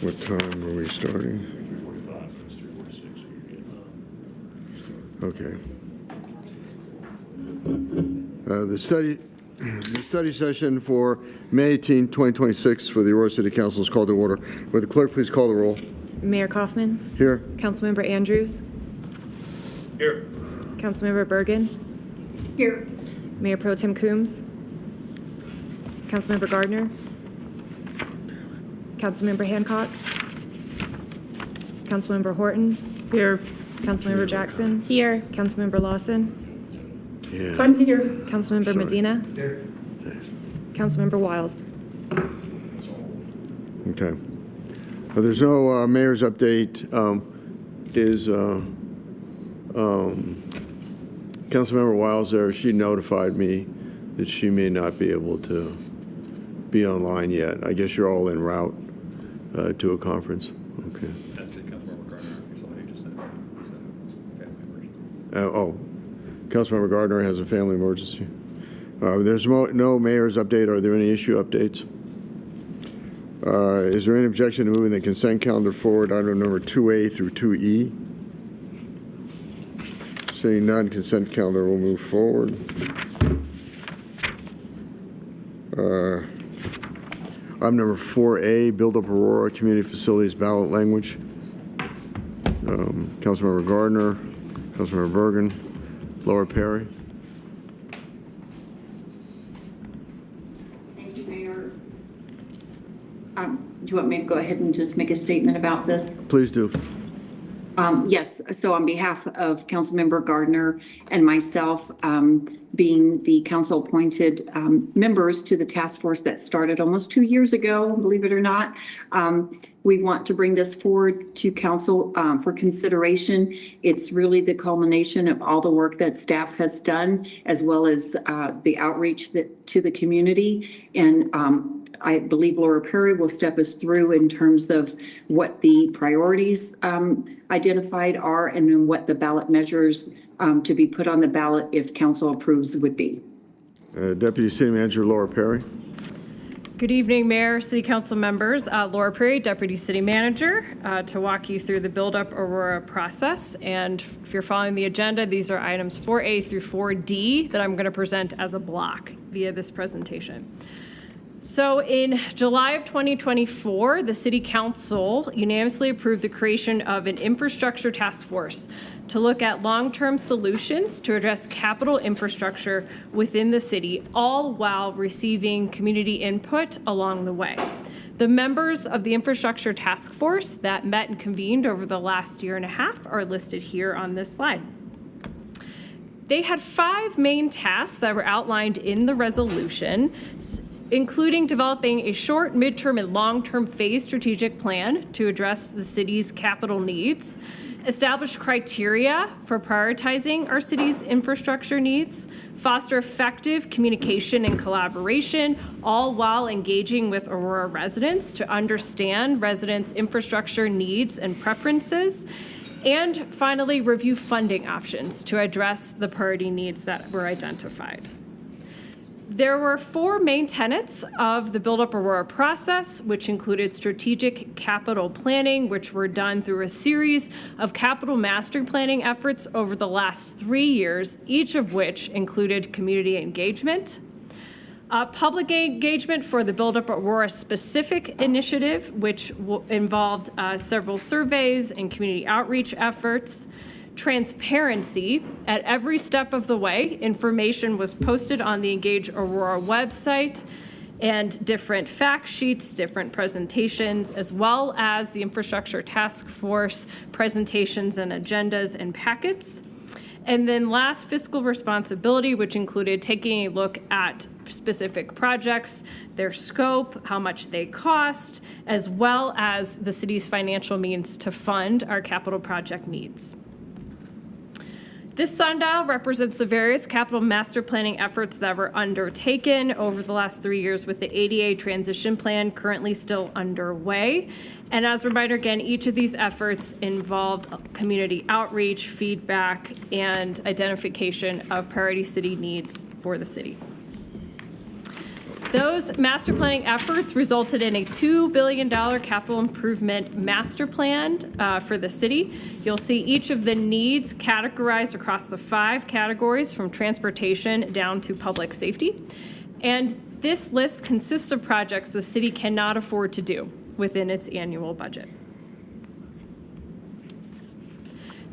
What time are we starting? 3:45. Okay. The study session for May 18, 2026 for the Aurora City Council is called to order. Would the clerk please call the roll? Mayor Kaufman. Here. Councilmember Andrews. Here. Councilmember Bergen. Here. Mayor Pro Tem Coombs. Councilmember Gardner. Councilmember Hancock. Councilmember Horton. Here. Councilmember Jackson. Here. Councilmember Lawson. Yeah. I'm here. Councilmember Sorry. Medina. Here. Councilmember Wiles. Okay. There's no mayor's update. Is Councilmember Wiles there? She notified me that she may not be able to be online yet. I guess you're all en route to a conference. Okay. That's it, Councilmember Gardner. Somebody just said it's a family emergency. Councilmember Gardner has a family emergency. There's no mayor's update. Are there any issue updates? Is there any objection to moving the consent calendar forward, item number 2A through 2E? Seeing none, consent calendar will move forward. Item number 4A, Build Up Aurora Community Facilities Ballot Language. Councilmember Gardner, Councilmember Bergen, Laura Perry. Thank you, Mayor. Do you want me to go ahead and just make a statement about this? Please do. Yes, so on behalf of Councilmember Gardner and myself, being the council-appointed members to the task force that started almost 2 years ago, believe it or not, we want to bring this forward to council for consideration. It's really the culmination of all the work that staff has done, as well as the outreach to the community. And I believe Laura Perry will step us through in terms of what the priorities identified are, and then what the ballot measures to be put on the ballot if council approves would be. Deputy City Manager Laura Perry. Good evening, Mayor, City Council members. Laura Perry, Deputy City Manager, to walk you through the Build Up Aurora process. And if you're following the agenda, these are items 4A through 4D that I'm going to present as a block via this presentation. So in July of 2024, the City Council unanimously approved the creation of an infrastructure task force to look at long-term solutions to address capital infrastructure within the city, all while receiving community input along the way. The members of the infrastructure task force that met and convened over the last year and a half are listed here on this slide. They had 5 main tasks that were outlined in the resolution, including developing a short, midterm, and long-term phase strategic plan to address the city's capital needs, establish criteria for prioritizing our city's infrastructure needs, foster effective communication and collaboration, all while engaging with Aurora residents to understand residents' infrastructure needs and preferences, and finally, review funding options to address the priority needs that were identified. There were 4 main tenets of the Build Up Aurora process, which included strategic capital planning, which were done through a series of capital master planning efforts over the last 3 years, each of which included community engagement. Public engagement for the Build Up Aurora specific initiative, which involved several surveys and community outreach efforts. Transparency at every step of the way. Information was posted on the Engage Aurora website, and different fact sheets, different presentations, as well as the Infrastructure Task Force presentations and agendas and packets. And then last, fiscal responsibility, which included taking a look at specific projects, their scope, how much they cost, as well as the city's financial means to fund our capital project needs. This sundial represents the various capital master planning efforts that were undertaken over the last 3 years, with the ADA transition plan currently still underway. And as a reminder, again, each of these efforts involved community outreach, feedback, and identification of priority city needs for the city. Those master planning efforts resulted in a $2 billion capital improvement master plan for the city. You'll see each of the needs categorized across the 5 categories from transportation down to public safety. And this list consists of projects the city cannot afford to do within its annual budget.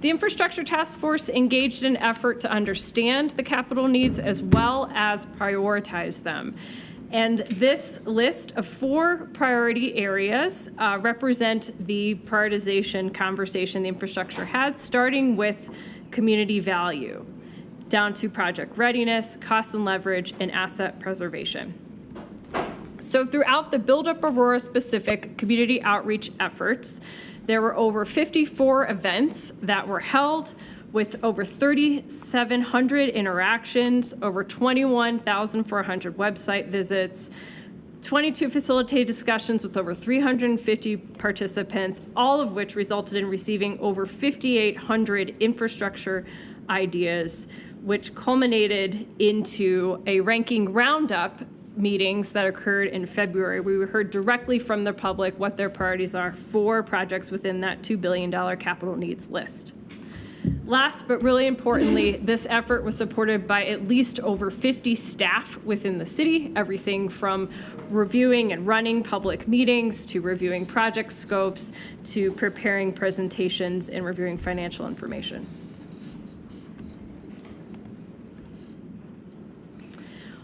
The Infrastructure Task Force engaged in an effort to understand the capital needs as well as prioritize them. And this list of 4 priority areas represent the prioritization conversation the infrastructure had, starting with community value, down to project readiness, cost and leverage, and asset preservation. So throughout the Build Up Aurora specific community outreach efforts, there were over 54 events that were held with over 3,700 interactions, over 21,400 website visits, 22 facilitated discussions with over 350 participants, all of which resulted in receiving over 5,800 infrastructure ideas, which culminated into a ranking roundup meetings that occurred in February. We heard directly from the public what their priorities are for projects within that $2 billion capital needs list. Last, but really importantly, this effort was supported by at least over 50 staff within the city, everything from reviewing and running public meetings to reviewing project scopes to preparing presentations and reviewing financial information.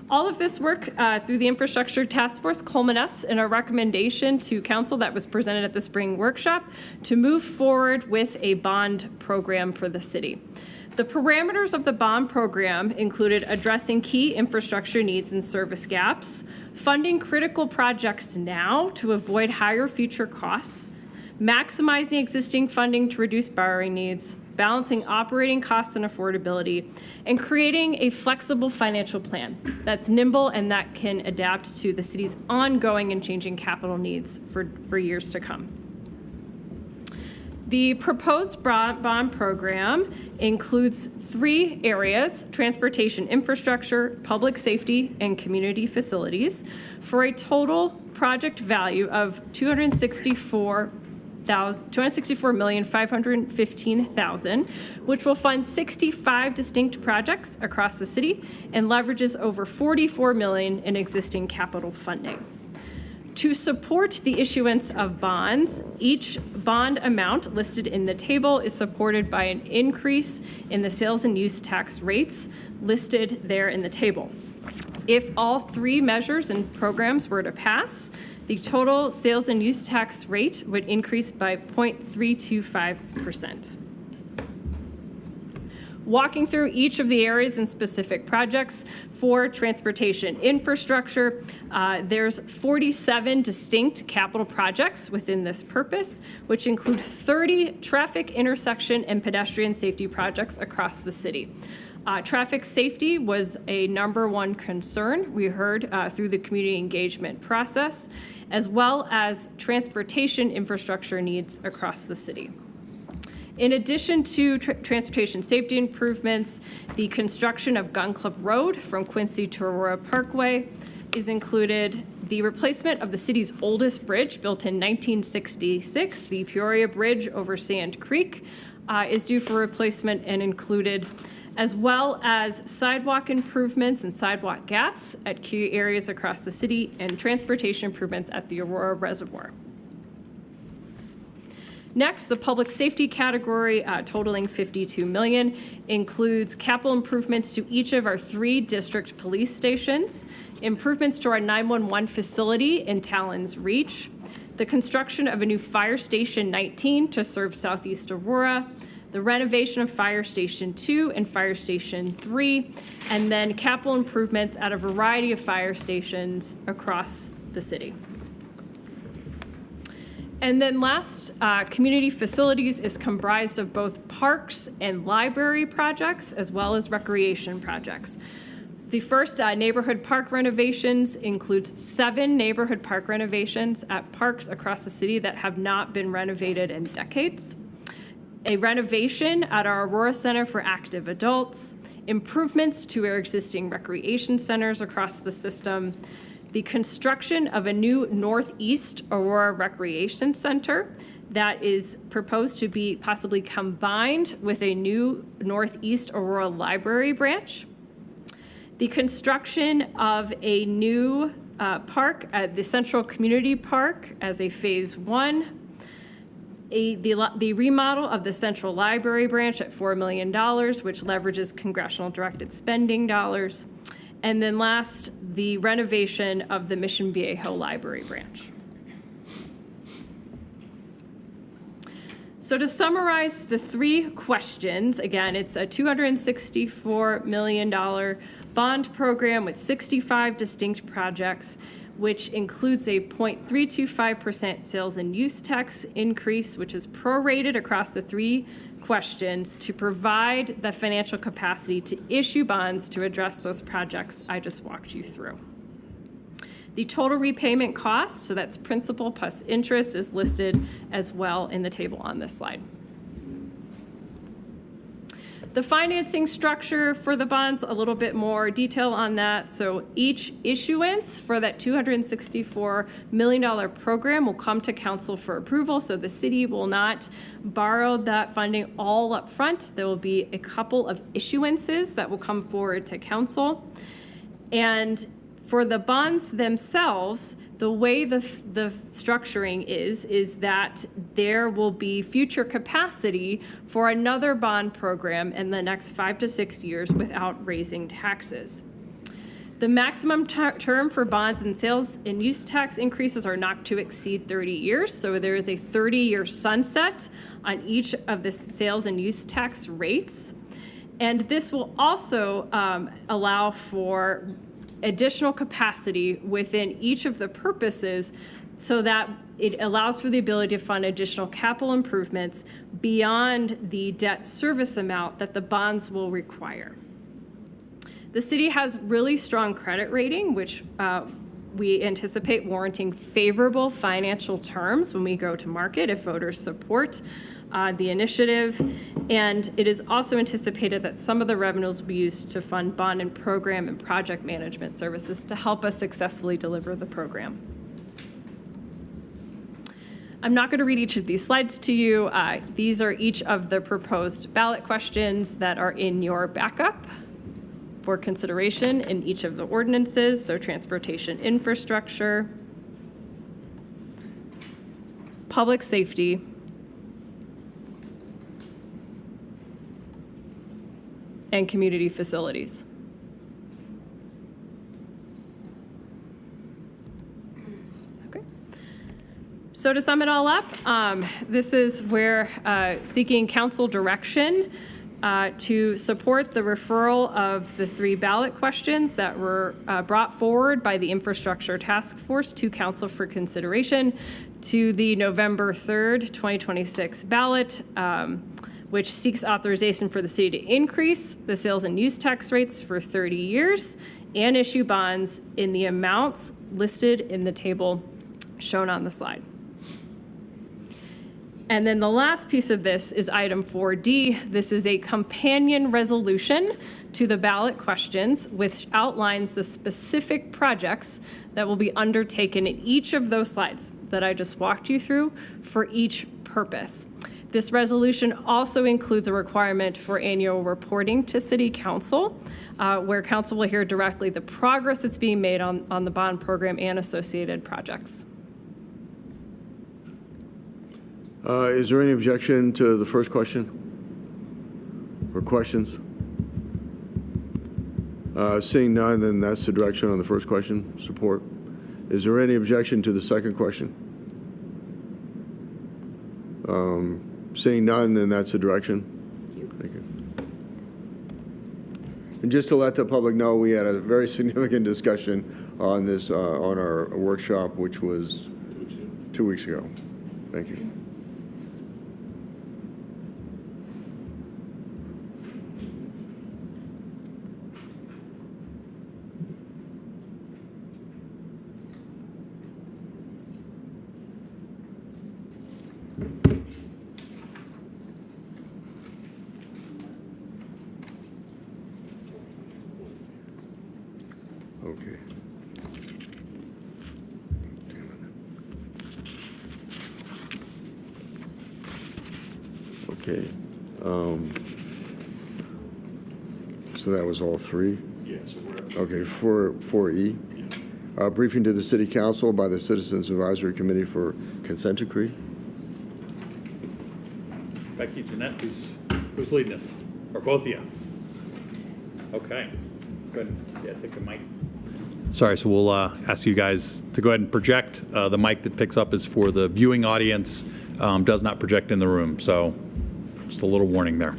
All of this work through the Infrastructure Task Force culminates in a recommendation to Council that was presented at the spring workshop to move forward with a bond program for the city. The parameters of the bond program included addressing key infrastructure needs and service gaps, funding critical projects now to avoid higher future costs, maximizing existing funding to reduce borrowing needs, balancing operating costs and affordability, and creating a flexible financial plan that's nimble and that can adapt to the city's ongoing and changing capital needs for years to come. The proposed bond program includes 3 areas: transportation infrastructure, public safety, and community facilities, for a total project value of $264,515,000, which will fund 65 distinct projects across the city and leverages over $44 million in existing capital funding. To support the issuance of bonds, each bond amount listed in the table is supported by an increase in the sales and use tax rates listed there in the table. If all 3 measures and programs were to pass, the total sales and use tax rate would increase by 0.325%. Walking through each of the areas and specific projects for transportation infrastructure, there's 47 distinct capital projects within this purpose, which include 30 traffic intersection and pedestrian safety projects across the city. Traffic safety was a #1 concern we heard through the community engagement process, as well as transportation infrastructure needs across the city. In addition to transportation safety improvements, the construction of Gun Club Road from Quincy to Aurora Parkway is included. The replacement of the city's oldest bridge, built in 1966, the Peoria Bridge over Sand Creek, is due for replacement and included, as well as sidewalk improvements and sidewalk gaps at key areas across the city and transportation improvements at the Aurora Reservoir. Next, the public safety category, totaling $52 million, includes capital improvements to each of our 3 district police stations, improvements to our 911 facility in Talon's Reach, the construction of a new Fire Station 19 to serve Southeast Aurora, the renovation of Fire Station 2 and Fire Station 3, and then capital improvements at a variety of fire stations across the city. And then last, community facilities is comprised of both parks and library projects, as well as recreation projects. The first, neighborhood park renovations, includes 7 neighborhood park renovations at parks across the city that have not been renovated in decades. A renovation at our Aurora Center for Active Adults, improvements to our existing recreation centers across the system, the construction of a new Northeast Aurora Recreation Center that is proposed to be possibly combined with a new Northeast Aurora Library branch, the construction of a new park at the Central Community Park as a Phase 1, the remodel of the Central Library branch at $4 million, which leverages congressional directed spending dollars, and then last, the renovation of the Mission Viejo Library branch. So to summarize the three questions, again, it's a $264 million bond program with 65 distinct projects, which includes a 0.325% sales and use tax increase, which is prorated across the three questions to provide the financial capacity to issue bonds to address those projects I just walked you through. The total repayment cost, so that's principal plus interest, is listed as well in the table on this slide. The financing structure for the bonds, a little bit more detail on that. So each issuance for that $264 million program will come to council for approval. So the city will not borrow that funding all up front. There will be a couple of issuances that will come forward to council. And for the bonds themselves, the way the structuring is that there will be future capacity for another bond program in the next 5 to 6 years without raising taxes. The maximum term for bonds and sales and use tax increases are not to exceed 30 years. So there is a 30-year sunset on each of the sales and use tax rates. And this will also allow for additional capacity within each of the purposes so that it allows for the ability to fund additional capital improvements beyond the debt service amount that the bonds will require. The city has really strong credit rating, which we anticipate warranting favorable financial terms when we go to market if voters support the initiative. And it is also anticipated that some of the revenues will be used to fund bond and program and project management services to help us successfully deliver the program. I'm not going to read each of these slides to you. These are each of the proposed ballot questions that are in your backup for consideration in each of the ordinances. So transportation infrastructure, public safety, and community facilities. Okay. So to sum it all up, this is where seeking council direction to support the referral of the three ballot questions that were brought forward by the Infrastructure Task Force to council for consideration to the November 3rd, 2026 ballot, which seeks authorization for the city to increase the sales and use tax rates for 30 years and issue bonds in the amounts listed in the table shown on the slide. And then the last piece of this is item 4D. This is a companion resolution to the ballot questions, which outlines the specific projects that will be undertaken in each of those slides that I just walked you through for each purpose. This resolution also includes a requirement for annual reporting to City Council, where Council will hear directly the progress that's being made on the bond program and associated projects. Is there any objection to the first question or questions? Seeing none, then that's the direction on the first question, support. Is there any objection to the second question? Seeing none, then that's the direction. Thank you. And just to let the public know, we had a very significant discussion on this on our workshop, which was 2 weeks ago. Thank you. Okay. Okay. So that was all three? Yeah, so we're at Okay, 4E. Briefing to the City Council by the Citizens Advisory Committee for Consent Decree. Becky, Jeanette, who's leading us? Or both of you? Okay, good. Yeah, I think the mic. Sorry, so we'll ask you guys to go ahead and project. The mic that picks up is for the viewing audience, does not project in the room. So just a little warning there.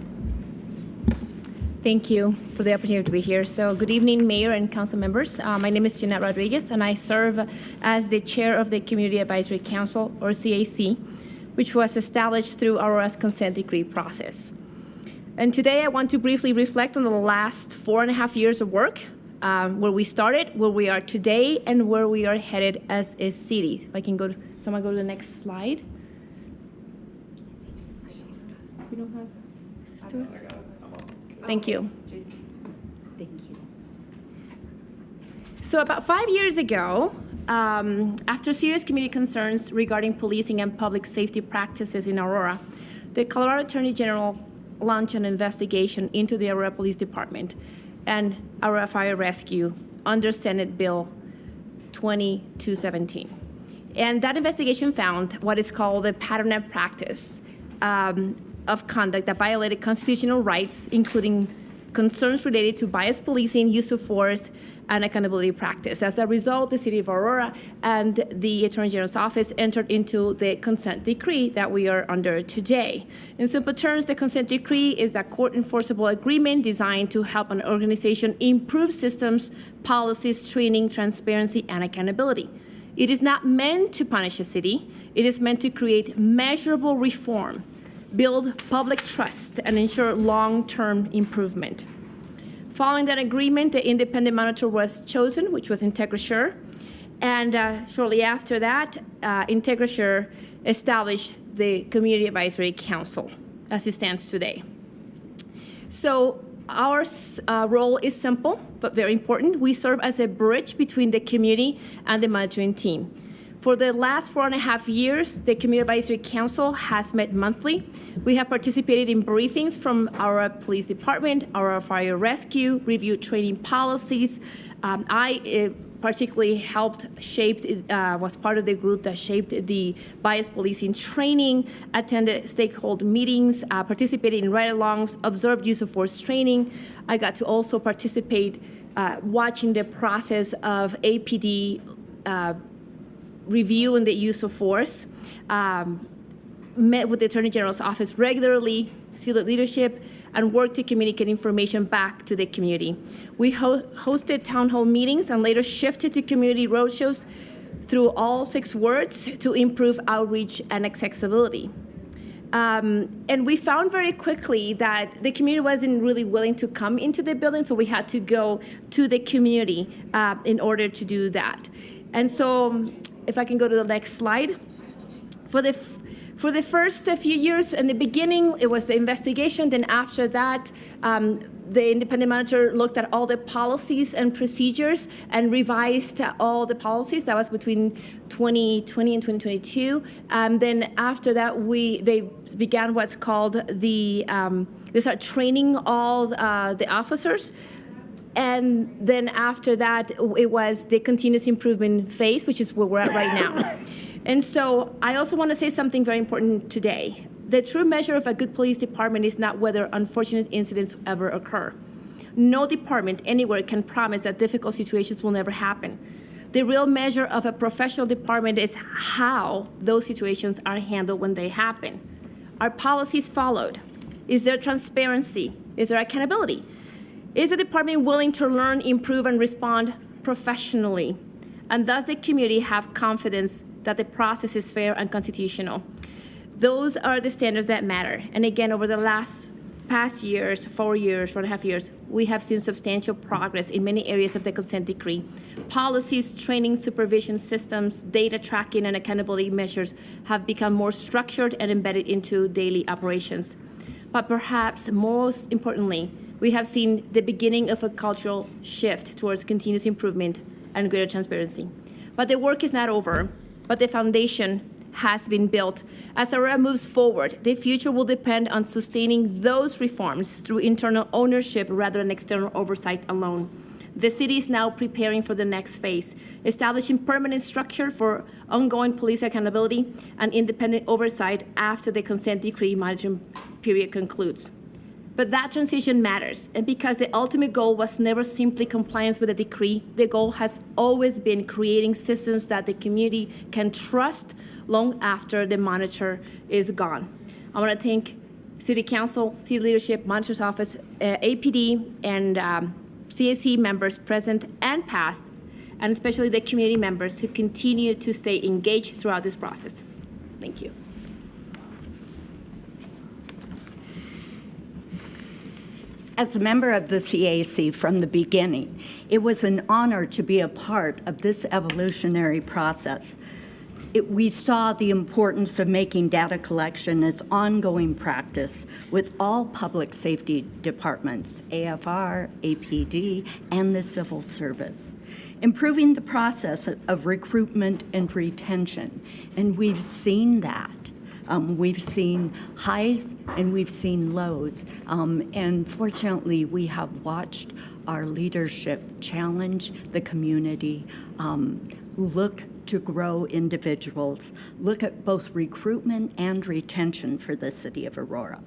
Thank you for the opportunity to be here. So good evening, Mayor and Council members. My name is Jeanette Rodriguez, and I serve as the Chair of the Community Advisory Council, or CAC, which was established through Aurora's consent decree process. And today I want to briefly reflect on the last 4.5 years of work, where we started, where we are today, and where we are headed as a city. If I can go, someone go to the next slide. We don't have access to it? Thank you. Thank you. So about 5 years ago, after serious community concerns regarding policing and public safety practices in Aurora, the Colorado Attorney General launched an investigation into the Aurora Police Department and Aurora Fire Rescue under Senate Bill 2217. And that investigation found what is called a pattern and practice of conduct that violated constitutional rights, including concerns related to bias policing, use of force, and accountability practice. As a result, the City of Aurora and the Attorney General's office entered into the consent decree that we are under today. In simple terms, the consent decree is a court-enforceable agreement designed to help an organization improve systems, policies, training, transparency, and accountability. It is not meant to punish a city. It is meant to create measurable reform, build public trust, and ensure long-term improvement. Following that agreement, the independent monitor was chosen, which was IntegraSure, and shortly after that, IntegraSure established the Community Advisory Council as it stands today. So our role is simple, but very important. We serve as a bridge between the community and the monitoring team. For the last 4.5 years, the Community Advisory Council has met monthly. We have participated in briefings from our police department, our fire rescue, reviewed training policies. I particularly helped was part of the group that shaped the bias policing training, attended stakeholder meetings, participated in ride-alongs, observed use of force training. I got to also participate watching the process of APD reviewing the use of force, met with the Attorney General's office regularly, field leadership, and worked to communicate information back to the community. We hosted town hall meetings and later shifted to community roadshows through all 6 wards to improve outreach and accessibility. And we found very quickly that the community wasn't really willing to come into the building, so we had to go to the community in order to do that. And so, if I can go to the next slide. For the first few years in the beginning, it was the investigation. Then after that, the independent monitor looked at all the policies and procedures and revised all the policies. That was between 2020 and 2022. Then after that, they began what's called they started training all the officers. And then after that, it was the continuous improvement phase, which is where we're at right now. And so I also want to say something very important today. The true measure of a good police department is not whether unfortunate incidents ever occur. No department anywhere can promise that difficult situations will never happen. The real measure of a professional department is how those situations are handled when they happen. Are policies followed? Is there transparency? Is there accountability? Is the department willing to learn, improve, and respond professionally? And does the community have confidence that the process is fair and constitutional? Those are the standards that matter. And again, over the past years, 4.5 years, we have seen substantial progress in many areas of the consent decree. Policies, training, supervision systems, data tracking, and accountability measures have become more structured and embedded into daily operations. But perhaps most importantly, we have seen the beginning of a cultural shift towards continuous improvement and greater transparency. But the work is not over, but the foundation has been built. As Aurora moves forward, the future will depend on sustaining those reforms through internal ownership rather than external oversight alone. The city is now preparing for the next phase, establishing permanent structure for ongoing police accountability and independent oversight after the consent decree monitoring period concludes. But that transition matters, and because the ultimate goal was never simply compliance with the decree, the goal has always been creating systems that the community can trust long after the monitor is gone. I want to thank City Council, City Leadership, Monitor's Office, APD, and CAC members present and past, and especially the community members who continue to stay engaged throughout this process. Thank you. As a member of the CAC from the beginning, it was an honor to be a part of this evolutionary process. We saw the importance of making data collection as ongoing practice with all public safety departments, AFR, APD, and the civil service. Improving the process of recruitment and retention, and we've seen that. We've seen highs and we've seen lows. And fortunately, we have watched our leadership challenge the community, look to grow individuals, look at both recruitment and retention for the city of Aurora.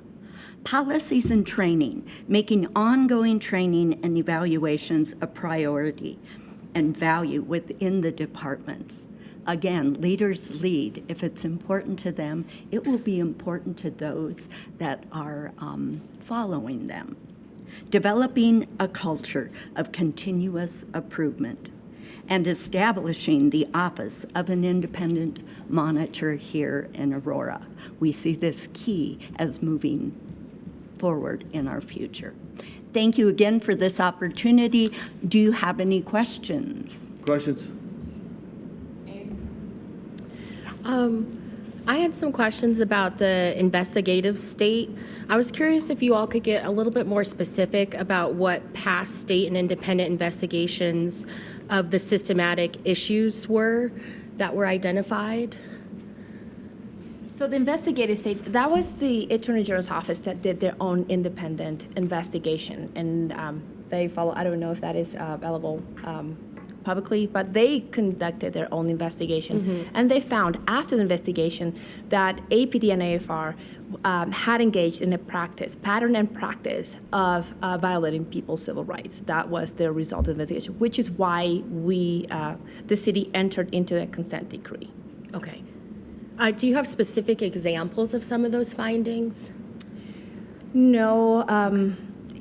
Policies and training, making ongoing training and evaluations a priority and value within the departments. Again, leaders lead. If it's important to them, it will be important to those that are following them. Developing a culture of continuous improvement and establishing the office of an independent monitor here in Aurora. We see this key as moving forward in our future. Thank you again for this opportunity. Do you have any questions? Questions? I had some questions about the investigative state. I was curious if you all could get a little bit more specific about what past state and independent investigations of the systematic issues were that were identified. So the investigative state, that was the Attorney General's office that did their own independent investigation. And they follow, I don't know if that is available publicly, but they conducted their own investigation. And they found after the investigation that APD and AFR had engaged in a pattern and practice of violating people's civil rights. That was the result of the investigation, which is why the city entered into a consent decree. Okay. Do you have specific examples of some of those findings? No,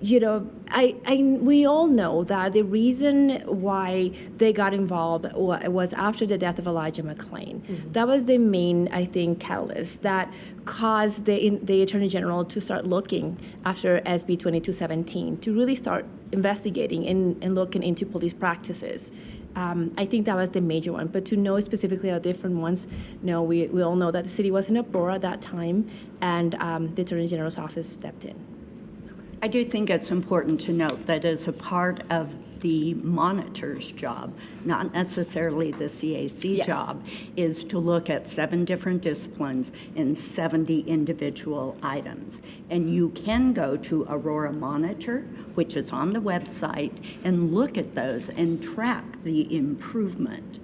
we all know that the reason why they got involved was after the death of Elijah McClain. That was the main, I think, catalyst that caused the Attorney General to start looking after SB 2217, to really start investigating and looking into police practices. I think that was the major one, but to know specifically our different ones, no, we all know that the city was in Aurora at that time, and the Attorney General's office stepped in. I do think it's important to note that as a part of the monitor's job, not necessarily the CAC Yes. job, is to look at 7 different disciplines and 70 individual items. And you can go to Aurora Monitor, which is on the website, and look at those and track the improvement.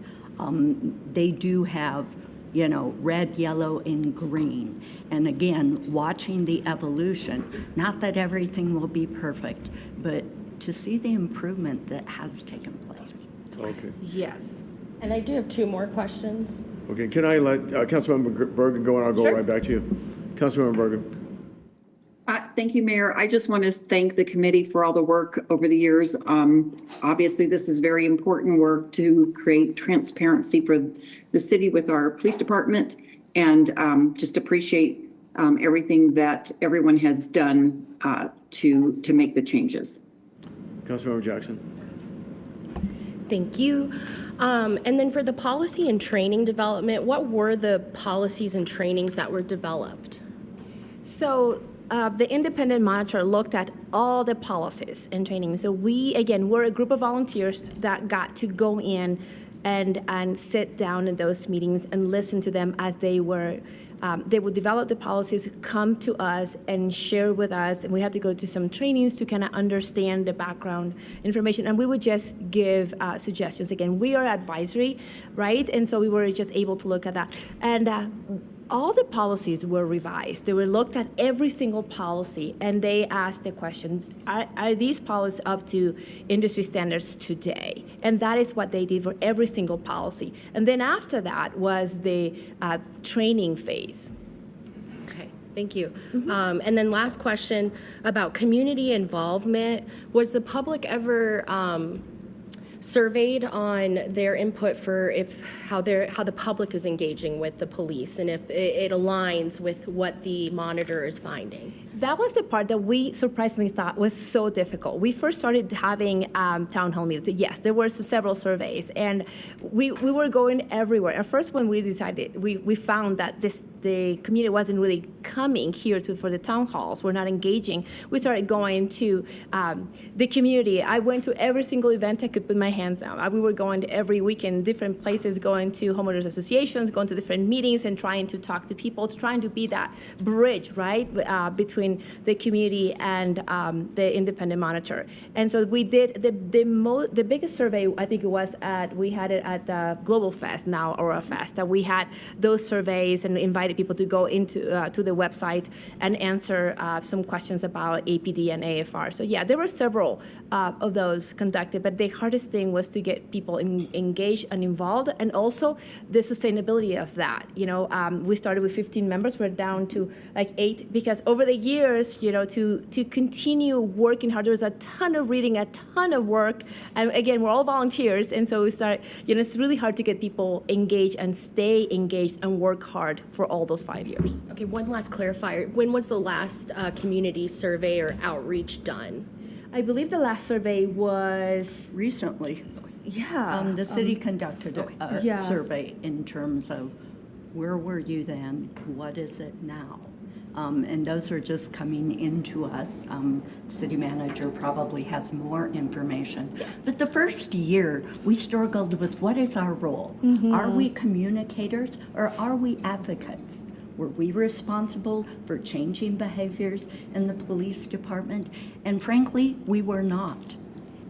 They do have, red, yellow, and green. And again, watching the evolution, not that everything will be perfect, but to see the improvement that has taken place. Okay. Yes. And I do have 2 more questions. Okay, can I let Councilmember Bergen go, and I'll go Sure. right back to you. Councilmember Bergen. Thank you, Mayor. I just want to thank the committee for all the work over the years. Obviously, this is very important work to create transparency for the city with our police department, and just appreciate everything that everyone has done to make the changes. Councilmember Jackson. Thank you. And then for the policy and training development, what were the policies and trainings that were developed? So the independent monitor looked at all the policies and training. So we're a group of volunteers that got to go in and sit down in those meetings and listen to them as they were. They would develop the policies, come to us and share with us, and we had to go to some trainings to kind of understand the background information, and we would just give suggestions. Again, we are advisory, right? And so we were just able to look at that. And all the policies were revised. They were looked at every single policy, and they asked the question, are these policies up to industry standards today? And that is what they did for every single policy. And then after that was the training phase. Okay, thank you. And then last question about community involvement. Was the public ever surveyed on their input for how the public is engaging with the police and if it aligns with what the monitor is finding? That was the part that we surprisingly thought was so difficult. We first started having town hall meetings. Yes, there were several surveys, and we were going everywhere. At first, when we decided, we found that the community wasn't really coming here for the town halls. We're not engaging. We started going to the community. I went to every single event I could put my hands on. We were going to every weekend, different places, going to homeowners associations, going to different meetings, and trying to talk to people, trying to be that bridge, right, between the community and the independent monitor. And so we did the biggest survey. I think we had it at the Global Fest, now Aurora Fest, that we had those surveys and invited people to go into to the website and answer some questions about APD and AFR. So yeah, there were several of those conducted, but the hardest thing was to get people engaged and involved, and also the sustainability of that. We started with 15 members. We're down to like 8 because over the years, to continue working hard. There was a ton of reading, a ton of work, and again, we're all volunteers, and so we started. It's really hard to get people engaged and stay engaged and work hard for all those 5 years. Okay, one last clarifier. When was the last community survey or outreach done? I believe the last survey was Recently, yeah. the city conducted a Yeah. survey in terms of where were you then, what is it now? And those are just coming into us. City manager probably has more information. Yes. But the first year, we struggled with what is our role? Are we communicators or are we advocates? Were we responsible for changing behaviors in the police department? And frankly, we were not.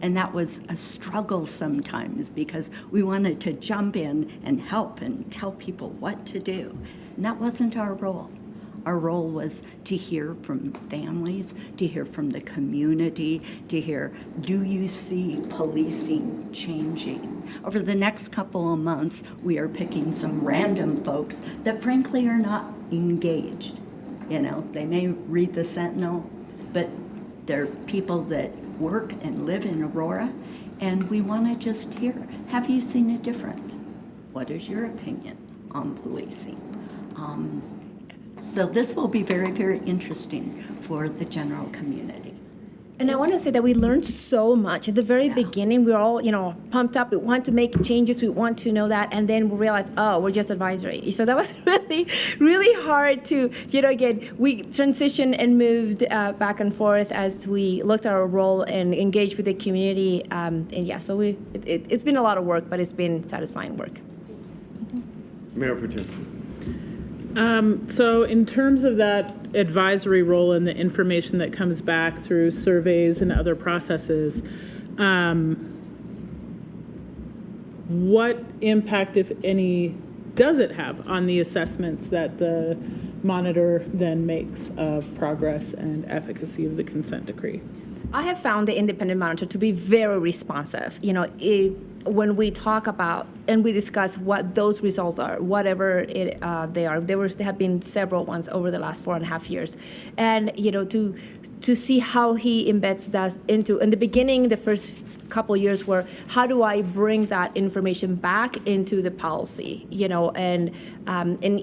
And that was a struggle sometimes because we wanted to jump in and help and tell people what to do. And that wasn't our role. Our role was to hear from families, to hear from the community, to hear, do you see policing changing? Over the next couple of months, we are picking some random folks that frankly are not engaged. They may read the Sentinel, but they're people that work and live in Aurora, and we want to just hear, have you seen a difference? What is your opinion on policing? So this will be very, very interesting for the general community. And I want to say that we learned so much. At the very beginning, we were all, pumped up. We want to make changes. We want to know that. And then we realized, we're just advisory. So that was really, really hard to, again, we transitioned and moved back and forth as we looked at our role and engaged with the community. So it's been a lot of work, but it's been satisfying work. Mayor Protem. So in terms of that advisory role and the information that comes back through surveys and other processes, what impact, if any, does it have on the assessments that the monitor then makes of progress and efficacy of the consent decree? I have found the independent monitor to be very responsive. When we talk about and we discuss what those results are, whatever they are, there have been several ones over the last 4.5 years, and to see how he embeds that into. In the beginning, the first couple years were, how do I bring that information back into the policy? And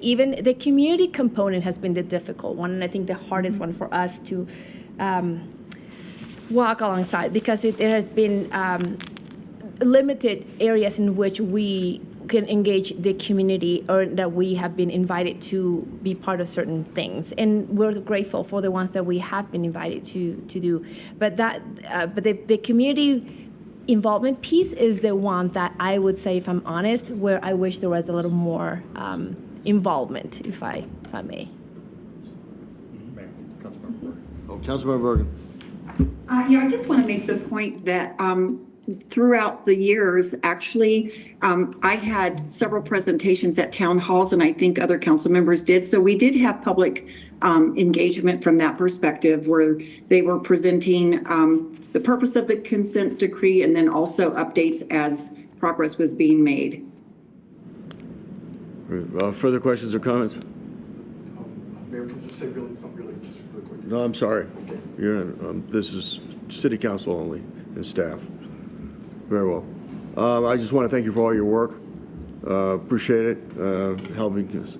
even the community component has been the difficult one, and I think the hardest one for us to walk alongside, because there has been limited areas in which we can engage the community or that we have been invited to be part of certain things. And we're grateful for the ones that we have been invited to do. But the community involvement piece is the one that I would say, if I'm honest, where I wish there was a little more involvement, if I may. Councilmember Bergen. Yeah, I just want to make the point that throughout the years, actually, I had several presentations at town halls, and I think other council members did. So we did have public engagement from that perspective, where they were presenting the purpose of the consent decree and then also updates as progress was being made. Further questions or comments? Mayor, can you just say something really quick? No, I'm sorry. Okay. This is city council only and staff. Very well. I just want to thank you for all your work. Appreciate it, helping us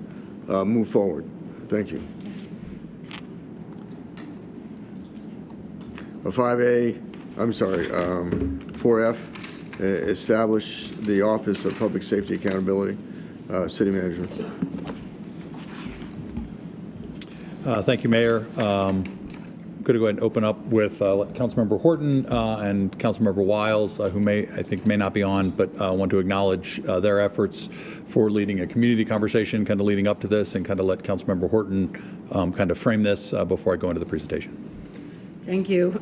move forward. Thank you. 4F, establish the Office of Public Safety Accountability, City Manager. Thank you, Mayor. Going to go ahead and open up with Councilmember Horton and Councilmember Wiles, who may not be on, but want to acknowledge their efforts for leading a community conversation, kind of leading up to this, and kind of let Councilmember Horton kind of frame this before I go into the presentation. Thank you.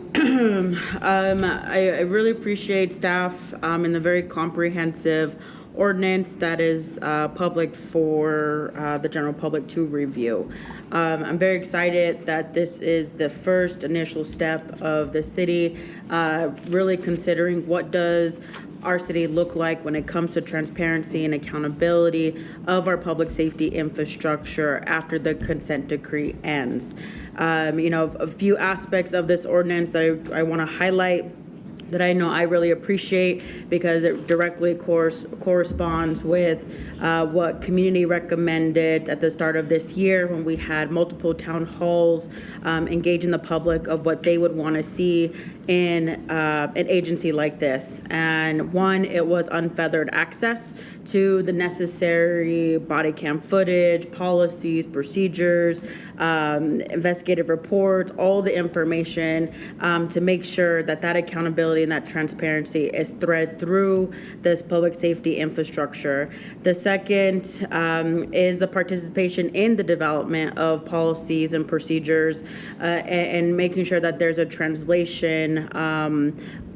I really appreciate staff in the very comprehensive ordinance that is public for the general public to review. I'm very excited that this is the first initial step of the city really considering what does our city look like when it comes to transparency and accountability of our public safety infrastructure after the consent decree ends. A few aspects of this ordinance that I want to highlight that I know I really appreciate because it directly corresponds with what community recommended at the start of this year when we had multiple town halls engaging the public of what they would want to see in an agency like this. And one, it was unfeathered access to the necessary body cam footage, policies, procedures, investigative reports, all the information to make sure that that accountability and that transparency is threaded through this public safety infrastructure. The second is the participation in the development of policies and procedures and making sure that there's a translation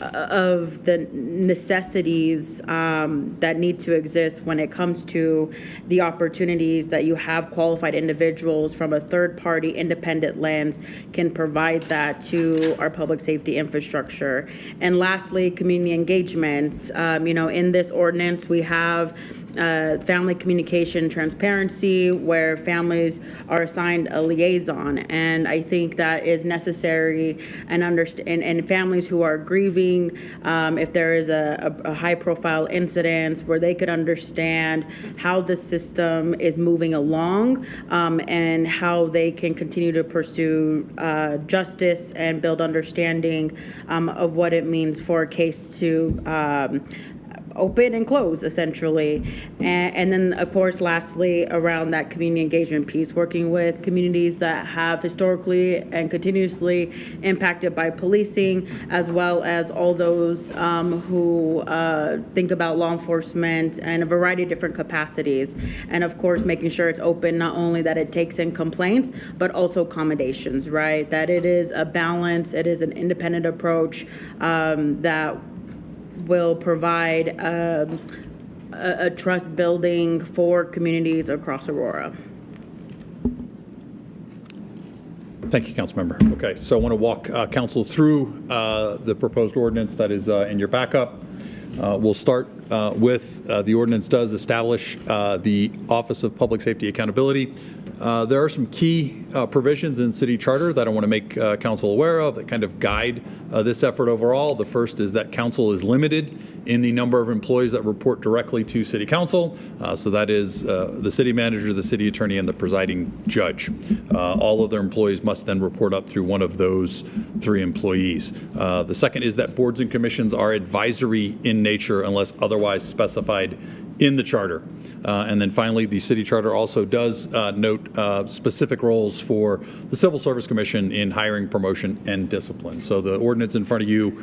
of the necessities that need to exist when it comes to the opportunities that you have qualified individuals from a third-party independent lens can provide that to our public safety infrastructure. And lastly, community engagement. In this ordinance, we have family communication transparency where families are assigned a liaison, and I think that is necessary and families who are grieving, if there is a high profile incident, where they could understand how the system is moving along and how they can continue to pursue justice and build understanding of what it means for a case to open and close, essentially. And then, of course, lastly, around that community engagement piece, working with communities that have historically and continuously impacted by policing, as well as all those who think about law enforcement in a variety of different capacities. And of course, making sure it's open, not only that it takes in complaints, but also accommodations, right? That it is a balance, it is an independent approach that will provide a trust building for communities across Aurora. Thank you, Councilmember. Okay, so I want to walk council through the proposed ordinance that is in your backup. We'll start with the ordinance does establish the Office of Public Safety Accountability. There are some key provisions in city charter that I want to make council aware of that kind of guide this effort overall. The first is that council is limited in the number of employees that report directly to city council. So that is the city manager, the city attorney, and the presiding judge. All of their employees must then report up through one of those three employees. The second is that boards and commissions are advisory in nature unless otherwise specified in the charter. And then finally, the city charter also does note specific roles for the Civil Service Commission in hiring, promotion, and discipline. So the ordinance in front of you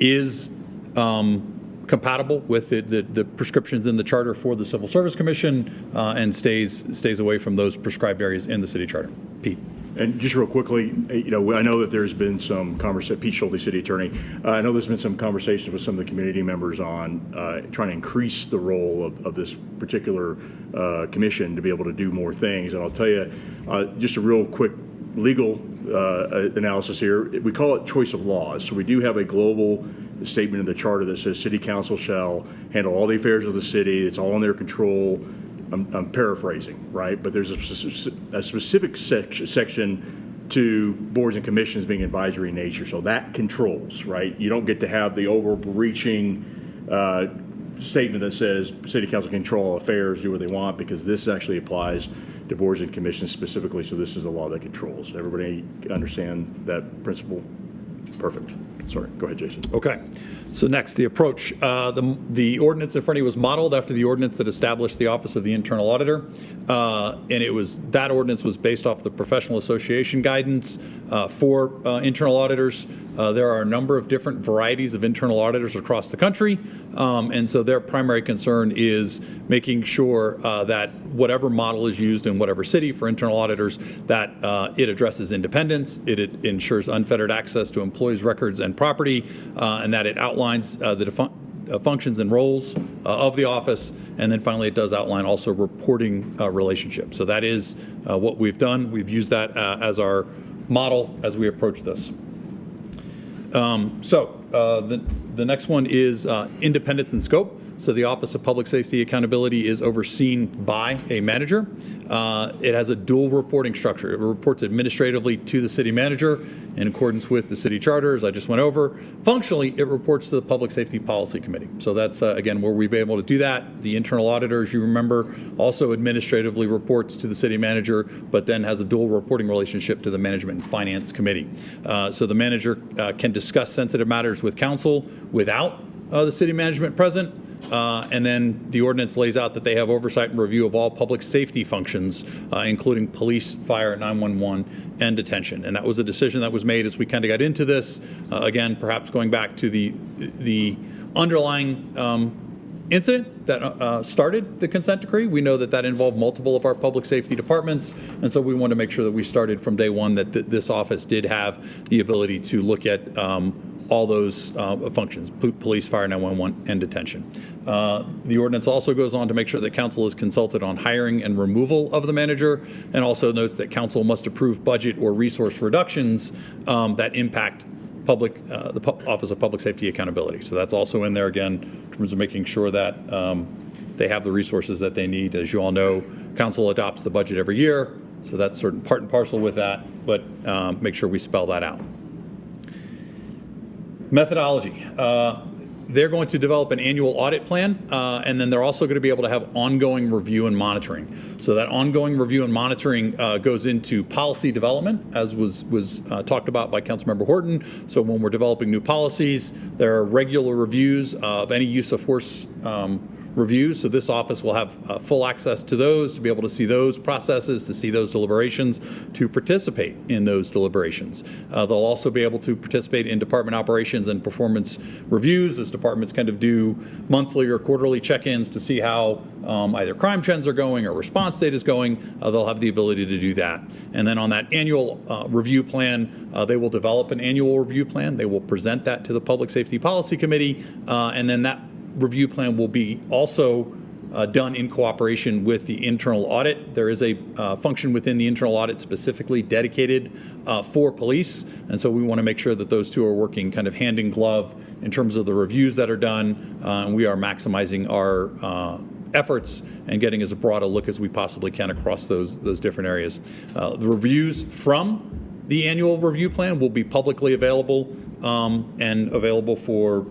is compatible with the prescriptions in the charter for the Civil Service Commission and stays away from those prescribed areas in the city charter. Pete. And just real quickly, I know that there's been some conversation, Pete Schulte, city attorney, I know there's been some conversations with some of the community members on trying to increase the role of this particular commission to be able to do more things. And I'll tell you, just a real quick legal analysis here. We call it choice of laws. So we do have a global statement in the charter that says city council shall handle all the affairs of the city. It's all in their control. I'm paraphrasing, right? But there's a specific section to boards and commissions being advisory in nature. So that controls, right? You don't get to have the overreaching statement that says city council control affairs, do what they want, because this actually applies to boards and commissions specifically. So this is the law that controls. Everybody understand that principle? Perfect. Sorry, go ahead, Jason. Okay. So next, the approach. The ordinance in front of you was modeled after the ordinance that established the Office of the Internal Auditor. And that ordinance was based off the professional association guidance for internal auditors. There are a number of different varieties of internal auditors across the country. And so their primary concern is making sure that whatever model is used in whatever city for internal auditors, that it addresses independence, it ensures unfettered access to employees' records and property, and that it outlines the functions and roles of the office, and then finally it does outline also reporting relationships. So that is what we've done. We've used that as our model as we approach this. The next one is independence and scope. So the Office of Public Safety Accountability is overseen by a manager. It has a dual reporting structure. It reports administratively to the city manager in accordance with the city charter, as I just went over. Functionally, it reports to the Public Safety Policy Committee. So that's, again, where we've been able to do that. The internal auditor, as you remember, also administratively reports to the city manager, but then has a dual reporting relationship to the Management and Finance Committee. So the manager can discuss sensitive matters with council without the city management present. And then the ordinance lays out that they have oversight and review of all public safety functions, including police, fire, 911, and detention. And that was a decision that was made as we kind of got into this. Again, perhaps going back to the underlying incident that started the consent decree. We know that that involved multiple of our public safety departments, and so we want to make sure that we started from day one that this office did have the ability to look at all those functions, police, fire, 911, and detention. The ordinance also goes on to make sure that council is consulted on hiring and removal of the manager, and also notes that council must approve budget or resource reductions that impact the Office of Public Safety Accountability. So that's also in there, again, in terms of making sure that they have the resources that they need. As you all know, council adopts the budget every year, so that's certain part and parcel with that, but make sure we spell that out. Methodology. They're going to develop an annual audit plan, and then they're also going to be able to have ongoing review and monitoring. So that ongoing review and monitoring goes into policy development, as was talked about by Councilmember Horton. So when we're developing new policies, there are regular reviews of any use of force reviews. So this office will have full access to those, to be able to see those processes, to see those deliberations, to participate in those deliberations. They'll also be able to participate in department operations and performance reviews, as departments kind of do monthly or quarterly check-ins to see how either crime trends are going or response data is going. They'll have the ability to do that. And then on that annual review plan, they will develop an annual review plan. They will present that to the Public Safety Policy Committee, and then that review plan will be also done in cooperation with the internal audit. There is a function within the internal audit specifically dedicated for police, and so we want to make sure that those two are working kind of hand in glove in terms of the reviews that are done, and we are maximizing our efforts and getting as broad a look as we possibly can across those different areas. The reviews from the annual review plan will be publicly available and available for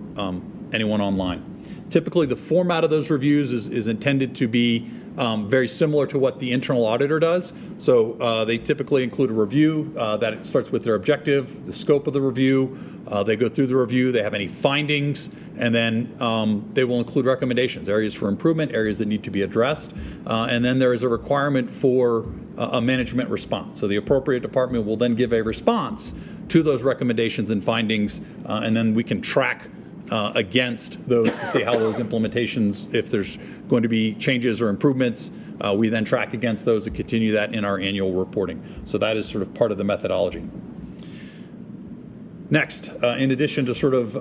anyone online. Typically, the format of those reviews is intended to be very similar to what the internal auditor does. So they typically include a review that starts with their objective, the scope of the review. They go through the review, they have any findings, and then they will include recommendations, areas for improvement, areas that need to be addressed. And then there is a requirement for a management response. So the appropriate department will then give a response to those recommendations and findings, and then we can track against those to see how those implementations, if there's going to be changes or improvements, we then track against those and continue that in our annual reporting. So that is sort of part of the methodology. Next, in addition to sort of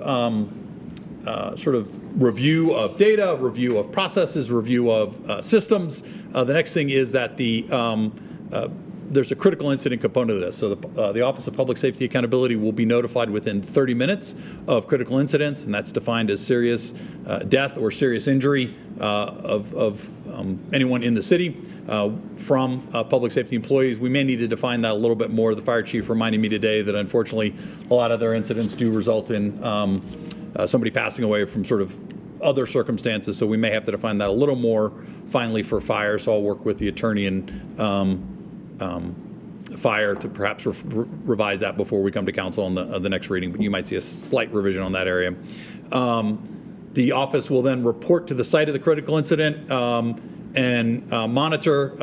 review of data, review of processes, review of systems, the next thing is that there's a critical incident component of this. So the Office of Public Safety Accountability will be notified within 30 minutes of critical incidents, and that's defined as serious death or serious injury of anyone in the city from public safety employees. We may need to define that a little bit more. The fire chief reminded me today that unfortunately a lot of their incidents do result in somebody passing away from sort of other circumstances, so we may have to define that a little more finely for fire. So I'll work with the attorney and fire to perhaps revise that before we come to council on the next reading, but you might see a slight revision on that area. The office will then report to the site of the critical incident and monitor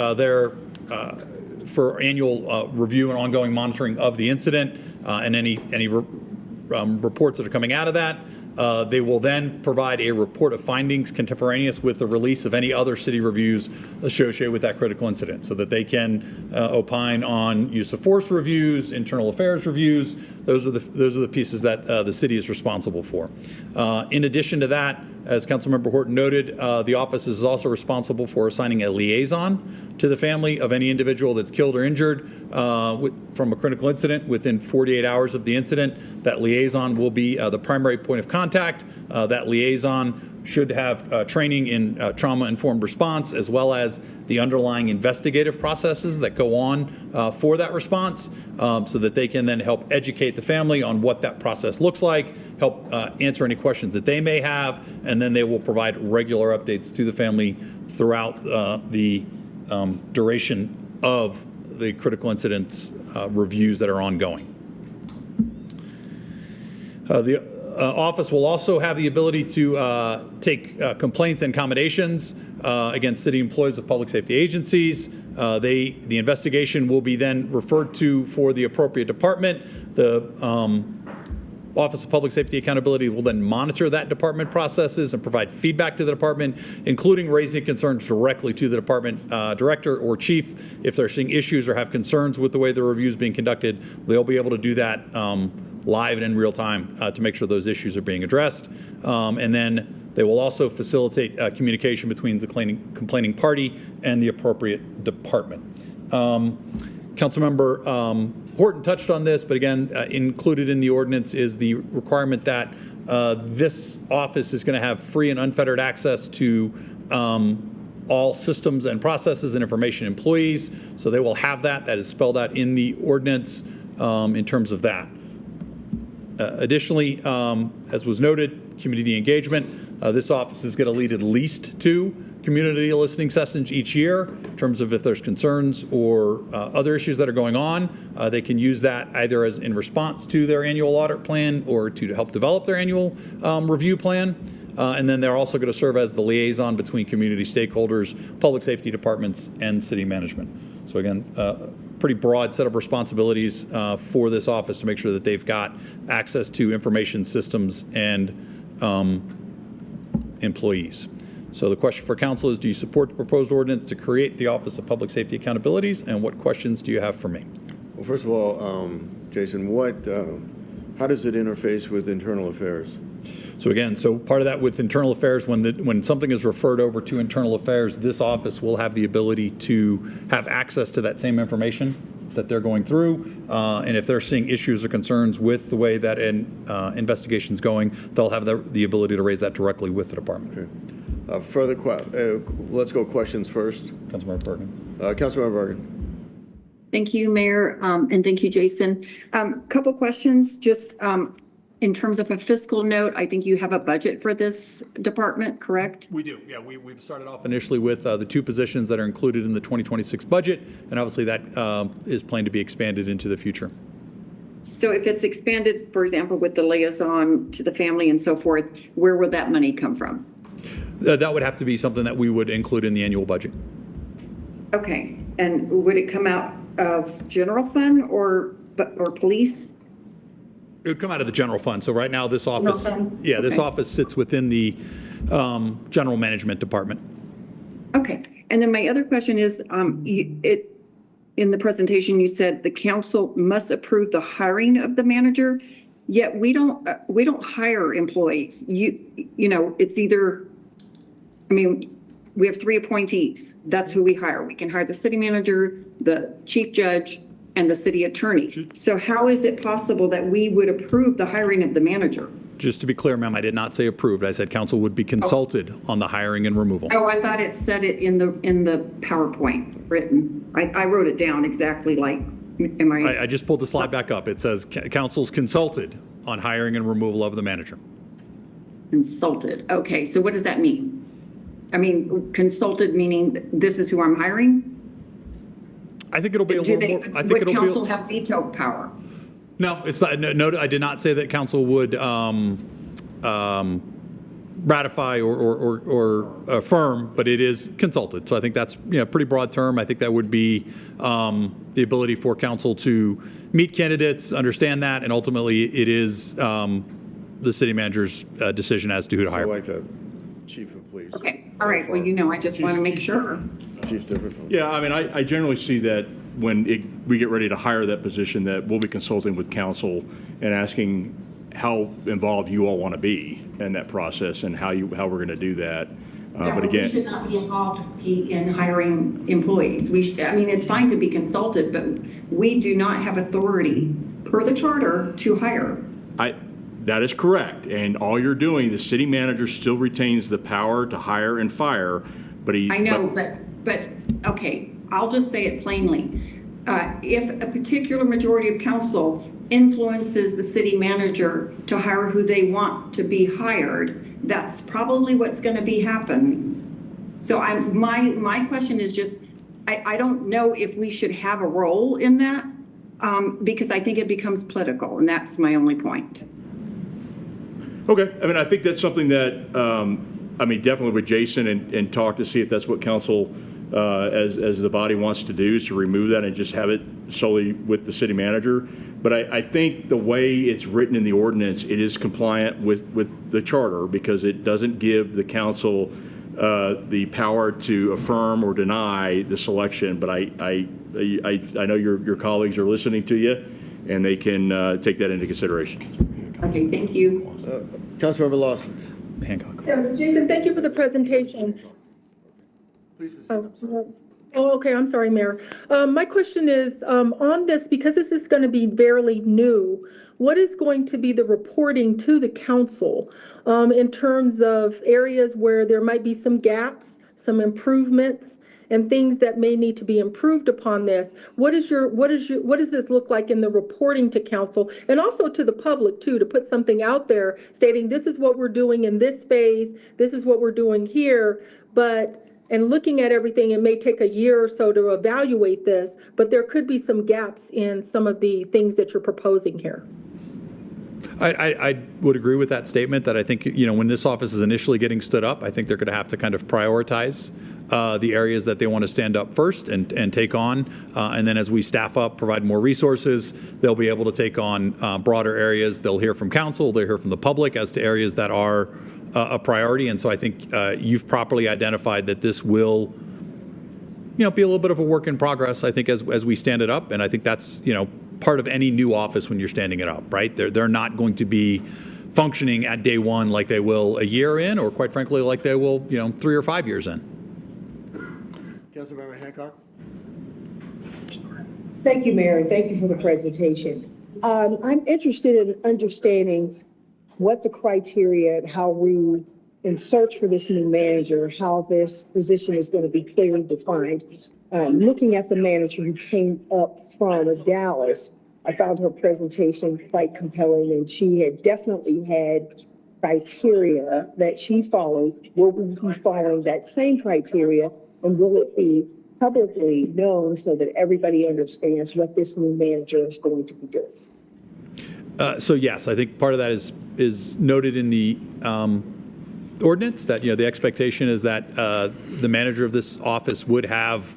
for annual review and ongoing monitoring of the incident and any reports that are coming out of that. They will then provide a report of findings contemporaneous with the release of any other city reviews associated with that critical incident, so that they can opine on use of force reviews, internal affairs reviews. Those are the pieces that the city is responsible for. In addition to that, as Councilmember Horton noted, the office is also responsible for assigning a liaison to the family of any individual that's killed or injured from a critical incident within 48 hours of the incident. That liaison will be the primary point of contact. That liaison should have training in trauma-informed response, as well as the underlying investigative processes that go on for that response, so that they can then help educate the family on what that process looks like, help answer any questions that they may have, and then they will provide regular updates to the family throughout the duration of the critical incidents reviews that are ongoing. The office will also have the ability to take complaints and accommodations against city employees of public safety agencies. The investigation will be then referred to for the appropriate department. The Office of Public Safety Accountability will then monitor that department processes and provide feedback to the department, including raising concerns directly to the department director or chief. If they're seeing issues or have concerns with the way the review is being conducted, they'll be able to do that live and in real time to make sure those issues are being addressed. And then they will also facilitate communication between the complaining party and the appropriate department. Councilmember Horton touched on this, but again, included in the ordinance is the requirement that this office is going to have free and unfettered access to all systems and processes and information employees. So they will have that. That is spelled out in the ordinance in terms of that. Additionally, as was noted, community engagement. This office is going to lead at least 2 community listening sessions each year in terms of if there's concerns or other issues that are going on. They can use that either as in response to their annual audit plan or to help develop their annual review plan. And then they're also going to serve as the liaison between community stakeholders, public safety departments, and city management. So again, pretty broad set of responsibilities for this office to make sure that they've got access to information systems and employees. So the question for council is, do you support the proposed ordinance to create the Office of Public Safety Accountabilities, and what questions do you have for me? Well, first of all, Jason, how does it interface with internal affairs? So again, part of that with internal affairs, when something is referred over to internal affairs, this office will have the ability to have access to that same information that they're going through. And if they're seeing issues or concerns with the way that an investigation is going, they'll have the ability to raise that directly with the department. Okay. Let's go questions first. Councilmember Bergen. Councilmember Bergen. Thank you, Mayor, and thank you, Jason. Couple questions, just in terms of a fiscal note. I think you have a budget for this department, correct? We do, yeah. We've started off initially with the 2 positions that are included in the 2026 budget, and obviously that is planned to be expanded into the future. So if it's expanded, for example, with the liaison to the family and so forth, where will that money come from? That would have to be something that we would include in the annual budget. Okay, and would it come out of general fund or police? It would come out of the general fund. So right now, this office, fund? this Okay. office sits within the general management department. Okay. And then my other question is, in the presentation, you said the council must approve the hiring of the manager, yet we don't hire employees. You know, it's either, I mean, we have 3 appointees. That's who we hire. We can hire the city manager, the chief judge, and the city attorney. So how is it possible that we would approve the hiring of the manager? Just to be clear, ma'am, I did not say approved. I said council would be consulted on the hiring and removal. Oh, I thought it said it in the PowerPoint written. I wrote it down exactly like, am I? I just pulled the slide back up. It says council's consulted on hiring and removal of the manager. Consulted. Okay, so what does that mean? I mean, consulted meaning this is who I'm hiring? I think it'll be a little more. I think Would it'll council be. have veto power? No, it's not. No, I did not say that council would ratify or affirm, but it is consulted. So I think that's pretty broad term. I think that would be the ability for council to meet candidates, understand that, and ultimately it is the city manager's decision as to who to I hire. like the chief of police. Okay, all right, well, I just want to make sure. Chief's different from. Yeah, I mean, I generally see that when we get ready to hire that position, that we'll be consulting with council and asking how involved you all want to be in that process and how we're going to do that. But We again, should not be involved in hiring employees. I mean, it's fine to be consulted, but we do not have authority per the charter to hire. that is correct. And all you're doing, the city manager still retains the power to hire and fire, but I know, but, okay, I'll just say it plainly. If a particular majority of council influences the city manager to hire who they want to be hired, that's probably what's going to be happening. So my question is just, I don't know if we should have a role in that, because I think it becomes political, and that's my only point. Okay, I mean, I think that's something that, definitely with Jason and talk to see if that's what council, as the body wants to do, is to remove that and just have it solely with the city manager. But I think the way it's written in the ordinance, it is compliant with the charter because it doesn't give the council the power to affirm or deny the selection. But I know your colleagues are listening to you, and they can take that into consideration. Okay, thank you. Councilmember Lawson. Hancock. Yes, Jason, thank you for the presentation. Please proceed. Oh, okay, I'm sorry, Mayor. My question is, on this, because this is going to be fairly new, what is going to be the reporting to the council in terms of areas where there might be some gaps, some improvements, and things that may need to be improved upon this? What does this look like in the reporting to council and also to the public too, to put something out there stating this is what we're doing in this phase, this is what we're doing here, and looking at everything, it may take a year or so to evaluate this, but there could be some gaps in some of the things that you're proposing here. I would agree with that statement that I think, when this office is initially getting stood up, I think they're going to have to kind of prioritize the areas that they want to stand up first and take on. And then as we staff up, provide more resources, they'll be able to take on broader areas. They'll hear from council, they'll hear from the public as to areas that are a priority. And so I think you've properly identified that this will, be a little bit of a work in progress, I think, as we stand it up. And I think that's, part of any new office when you're standing it up, right? They're not going to be functioning at day one like they will a year in, or quite frankly, like they will, 3 or 5 years in. Councilmember Hancock. Thank you, Mayor, and thank you for the presentation. I'm interested in understanding what the criteria and how we, in search for this new manager, how this position is going to be clearly defined. Looking at the manager who came up from Dallas, I found her presentation quite compelling, and she had definitely had criteria that she follows. Will we be following that same criteria, and will it be publicly known so that everybody understands what this new manager is going to be doing? So yes, I think part of that is noted in the ordinance that, the expectation is that the manager of this office would have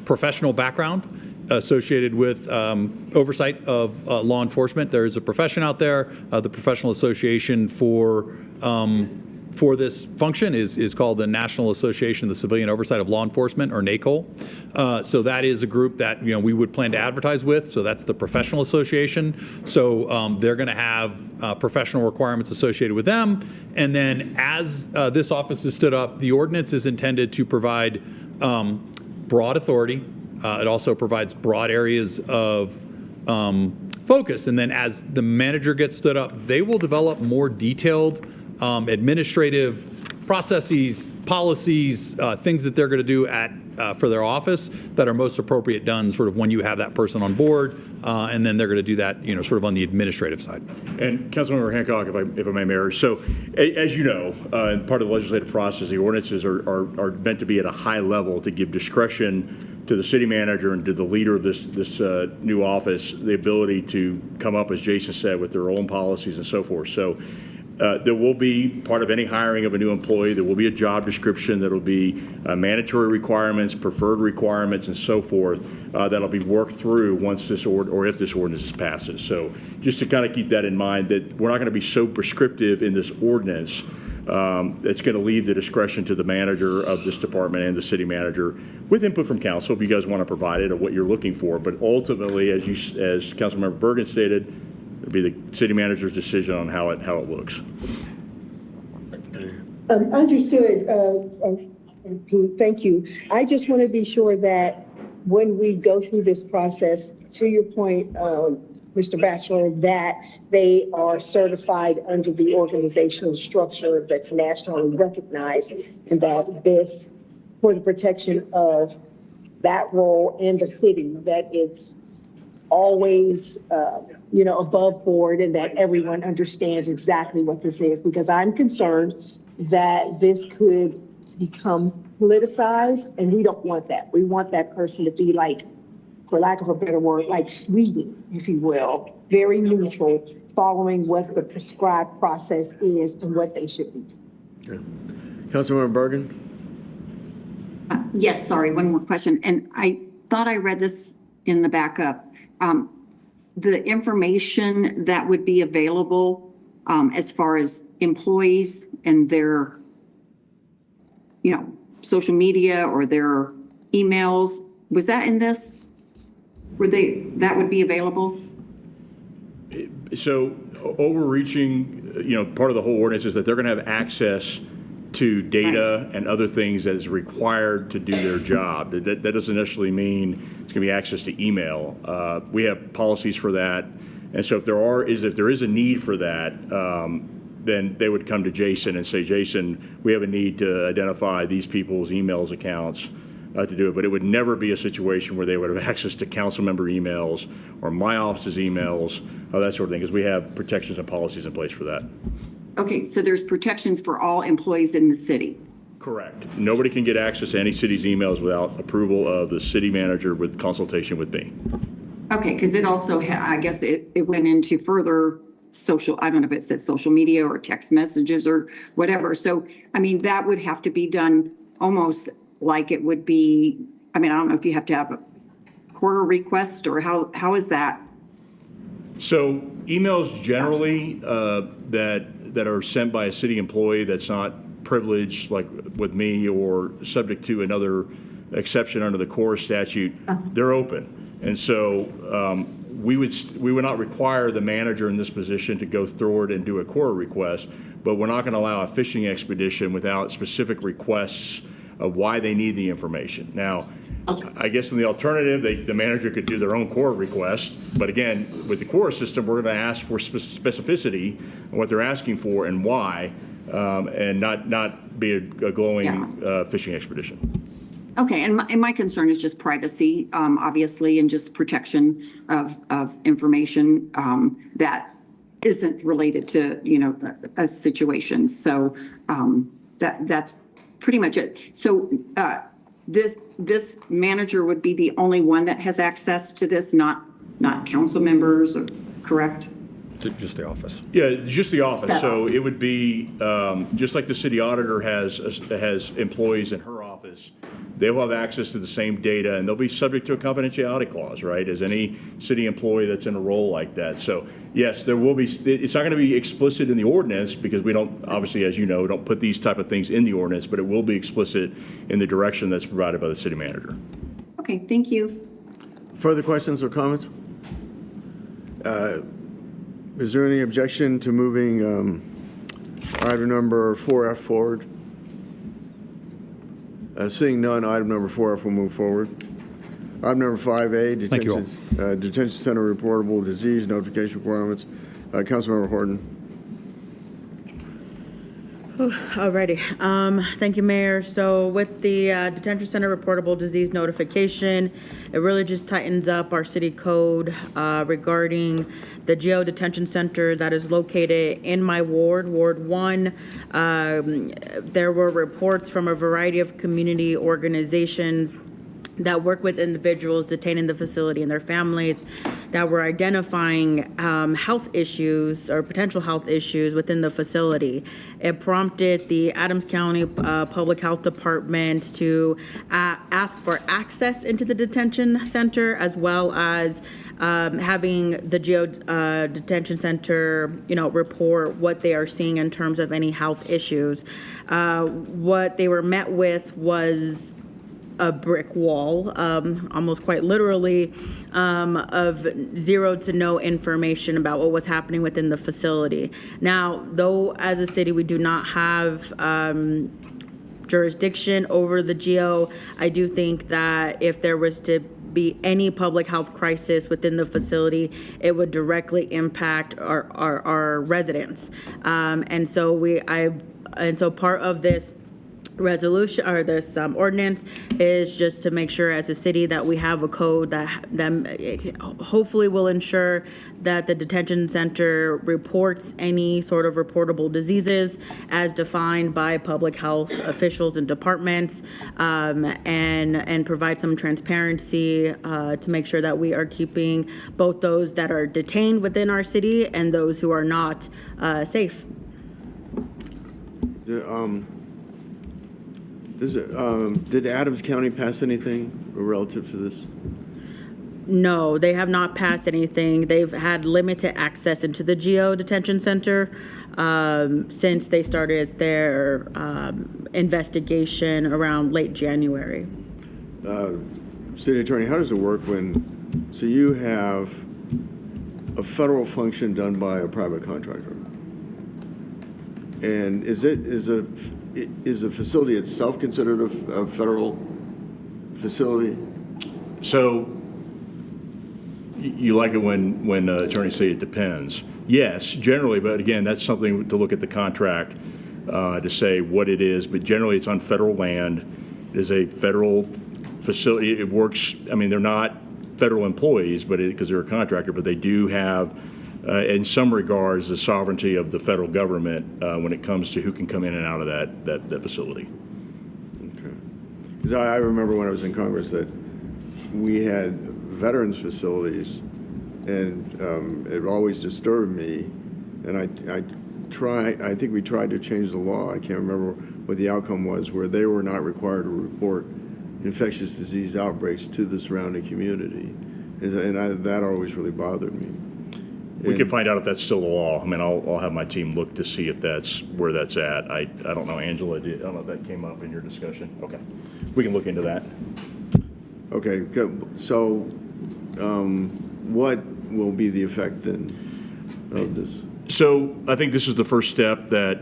professional background associated with oversight of law enforcement. There is a profession out there. The professional association for this function is called the National Association of the Civilian Oversight of Law Enforcement, or NACOL. So that is a group that we would plan to advertise with. So that's the professional association. So they're going to have professional requirements associated with them. And then as this office is stood up, the ordinance is intended to provide broad authority. It also provides broad areas of focus. And then as the manager gets stood up, they will develop more detailed administrative processes, policies, things that they're going to do for their office that are most appropriate done sort of when you have that person on board, and then they're going to do that, sort of on the administrative side. And Councilmember Hancock, if I may, Mayor. So, as you know, part of the legislative process, the ordinances are meant to be at a high level to give discretion to the city manager and to the leader of this new office the ability to come up, as Jason said, with their own policies and so forth. So. There will be, part of any hiring of a new employee, there will be a job description, there will be mandatory requirements, preferred requirements, and so forth that'll be worked through once this or if this ordinance passes. So just to kind of keep that in mind, that we're not going to be so prescriptive in this ordinance it's going to leave the discretion to the manager of this department and the city manager with input from council if you guys want to provide it or what you're looking for. But ultimately, as Councilmember Bergen stated, it'll be the city manager's decision on how it looks. Understood, Pete, thank you. I just want to be sure that when we go through this process, to your point, Mr. Batchelor, that they are certified under the organizational structure that's nationally recognized, and that this, for the protection of that role in the city, that it's always above board, and that everyone understands exactly what this is, because I'm concerned that this could become politicized, and we don't want that. We want that person to be like, for lack of a better word, like Sweden, if you will, very neutral, following what the prescribed process is and what they should be. Okay. Councilmember Bergen? Yes, sorry, one more question. And I thought I read this in the backup. The information that would be available as far as employees and their, social media or their emails, was that in this? That would be available? So overreaching, part of the whole ordinance is that they're going to have access to data and other things that is required to do their job. That doesn't necessarily mean it's going to be access to email. We have policies for that. And so if there is a need for that, then they would come to Jason and say, Jason, we have a need to identify these people's emails accounts to do it. But it would never be a situation where they would have access to council member emails or my office's emails, that sort of thing, because we have protections and policies in place for that. Okay, so there's protections for all employees in the city. Correct. Nobody can get access to any city's emails without approval of the city manager with consultation with me. Okay, because it also, I guess it went into further social, I don't know if it said social media or text messages or whatever. So, that would have to be done almost like it would be, I don't know if you have to have a quarter request or how is that? So emails generally that are sent by a city employee that's not privileged, like with me, or subject to another exception under the core statute, they're open. And so we would not require the manager in this position to go forward and do a core request, but we're not going to allow a fishing expedition without specific requests of why they need the information. Now, I guess in the alternative, the manager could do their own core request. But again, with the core system, we're going to ask for specificity on what they're asking for and why, and not be a glowing fishing expedition. Okay, and my concern is just privacy, obviously, and just protection of information that isn't related to, a situation. So that's pretty much it. So this manager would be the only one that has access to this, not council members, correct? Just the office. Yeah, just the office. So it would be just like the city auditor has employees in her office. they will have access to the same data, and they'll be subject to a confidentiality clause, right, as any city employee that's in a role like that. So, yes, there will be, it's not going to be explicit in the ordinance because we don't, obviously, as you know, don't put these type of things in the ordinance, but it will be explicit in the direction that's provided by the city manager. Okay, thank you. Further questions or comments? Is there any objection to moving item number 4F forward? Seeing none, item number 4F will move forward. Item number 5A, Thank you all. detention center reportable disease notification requirements. Councilmember Horton. Alrighty, thank you, Mayor. So with the detention center reportable disease notification, it really just tightens up our city code regarding the GEO detention center that is located in my ward, Ward 1. There were reports from a variety of community organizations that work with individuals detained in the facility and their families that were identifying health issues or potential health issues within the facility. It prompted the Adams County Public Health Department to ask for access into the detention center, as well as having the GEO detention center, report what they are seeing in terms of any health issues. What they were met with was a brick wall, almost quite literally, of zero to no information about what was happening within the facility. Now, though, as a city, we do not have jurisdiction over the GEO, I do think that if there was to be any public health crisis within the facility, it would directly impact our residents. And so part of this resolution or this ordinance is just to make sure as a city that we have a code that hopefully will ensure that the detention center reports any sort of reportable diseases as defined by public health officials and departments, and provide some transparency to make sure that we are keeping both those that are detained within our city and those who are not safe. Did Adams County pass anything relative to this? No, they have not passed anything. They've had limited access into the GEO detention center since they started their investigation around late January. City Attorney, how does it work so you have a federal function done by a private contractor? And is the facility itself considered a federal facility? So you like it when attorneys say it depends. Yes, generally, but again, that's something to look at the contract to say what it is. But generally, it's on federal land. It is a federal facility. It works. I mean, they're not federal employees, but because they're a contractor, but they do have, in some regards, the sovereignty of the federal government when it comes to who can come in and out of that facility. Okay. Because I remember when I was in Congress that we had veterans facilities, and it always disturbed me. And I think we tried to change the law. I can't remember what the outcome was, where they were not required to report infectious disease outbreaks to the surrounding community, and that always really bothered me. We can find out if that's still the law. I mean, I'll have my team look to see if that's where that's at. I don't know, Angela. I don't know if that came up in your discussion. Okay, we can look into that. Okay, good. So, what will be the effect then of this? So I think this is the first step that,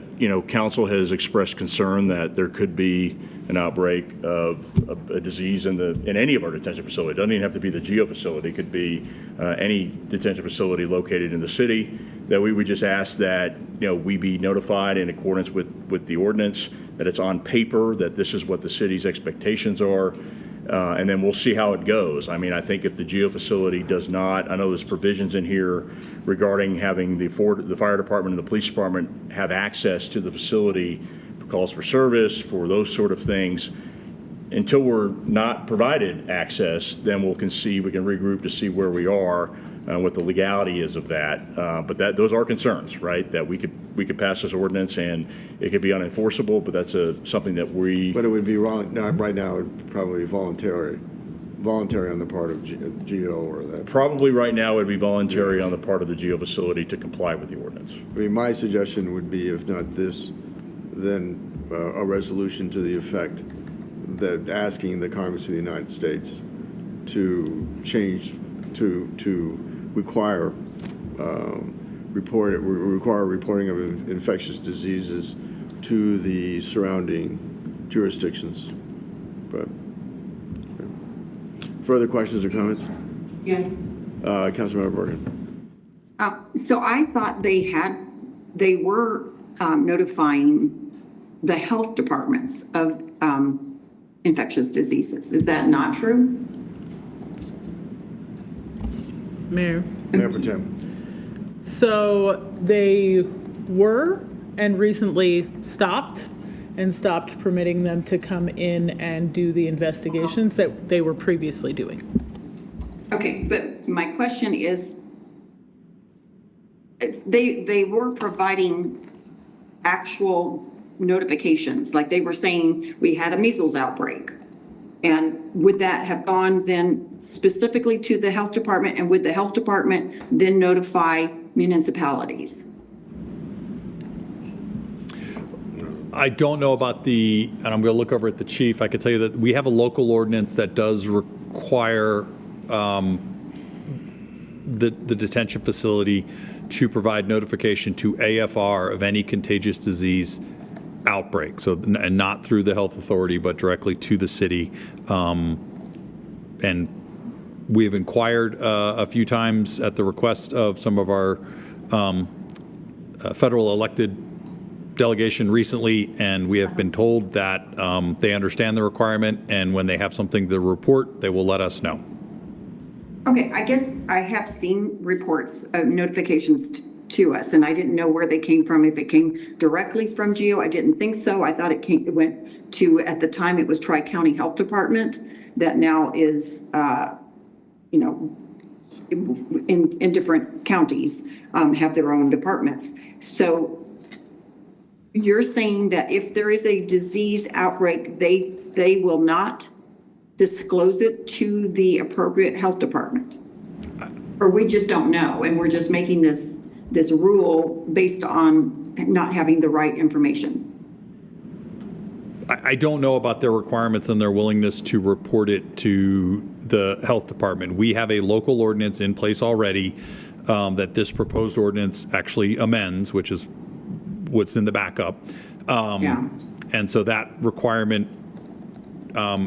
council has expressed concern that there could be an outbreak of a disease in any of our detention facilities. It doesn't even have to be the GEO facility. It could be any detention facility located in the city, that we would just ask that, we be notified in accordance with the ordinance, that it's on paper, that this is what the city's expectations are. And then we'll see how it goes. I mean, I think if the GEO facility does not, I know there's provisions in here regarding having the fire department and the police department have access to the facility for calls for service, for those sort of things. until we're not provided access, then we can regroup to see where we are, what the legality is of that. But those are concerns, right? That we could pass this ordinance and it could be unenforceable, but that's something that we. But it would be wrong, right now, it would probably be voluntary on the part of GEO or that. Probably right now it would be voluntary on the part of the GEO facility to comply with the ordinance. I mean, my suggestion would be, if not this, then a resolution to the effect that asking the Congress of the United States to change, to require reporting of infectious diseases to the surrounding jurisdictions. But further questions or comments? Yes. Councilmember Bergen. So I thought they were notifying the health departments of infectious diseases. Is that not true? Mayor. Mayor Pro Tem. So they were and recently stopped permitting them to come in and do the investigations that they were previously doing. Okay, but my question is, they were providing actual notifications, like they were saying we had a measles outbreak. And would that have gone then specifically to the health department, and would the health department then notify municipalities? I don't know about and I'm going to look over at the chief. I can tell you that we have a local ordinance that does require the detention facility to provide notification to AFR of any contagious disease outbreak. So, and not through the health authority, but directly to the city. And we have inquired a few times at the request of some of our federal elected delegation recently, and we have been told that they understand the requirement, and when they have something to report, they will let us know. Okay, I guess I have seen reports of notifications to us, and I didn't know where they came from. If it came directly from GEO, I didn't think so. I thought it went to, at the time, it was Tri-County Health Department, that now is, in different counties, have their own departments. So you're saying that if there is a disease outbreak, they will not disclose it to the appropriate health department? Or we just don't know, and we're just making this rule based on not having the right information? I don't know about their requirements and their willingness to report it to the health department. We have a local ordinance in place already that this proposed ordinance actually amends, which is what's in the backup. And so that requirement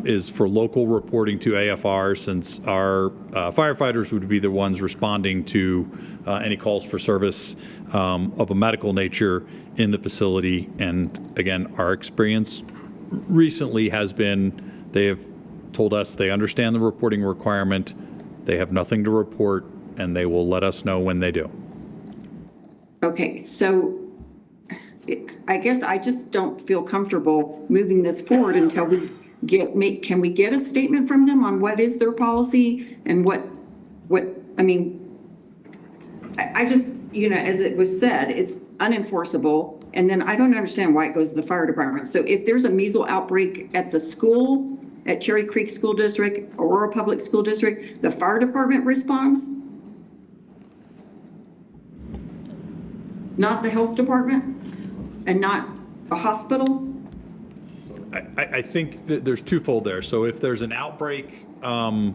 is for local reporting to AFR, since our firefighters would be the ones responding to any calls for service of a medical nature in the facility. And again, our experience recently has been, they have told us they understand the reporting requirement, they have nothing to report, and they will let us know when they do. Okay, so I guess I just don't feel comfortable moving this forward until we can we get a statement from them on what is their policy and I just, as it was said, it's unenforceable. And then I don't understand why it goes to the fire department. So if there's a measles outbreak at the school, at Cherry Creek School District, Aurora Public School District, the fire department responds? Not the health department? And not a hospital? I think that there's twofold there. So if there's an outbreak, the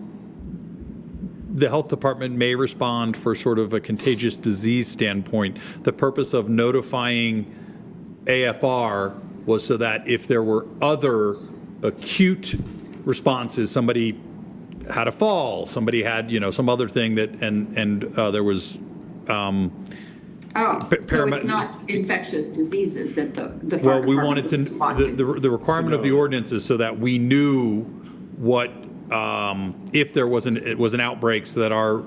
health department may respond for sort of a contagious disease standpoint. The purpose of notifying AFR was so that if there were other acute responses, somebody had a fall, somebody had, some other thing that, and there was, so it's not infectious diseases that the fire well, we wanted department to, responds to. the requirement of the ordinance is so that we knew what, if there was an outbreak, so that our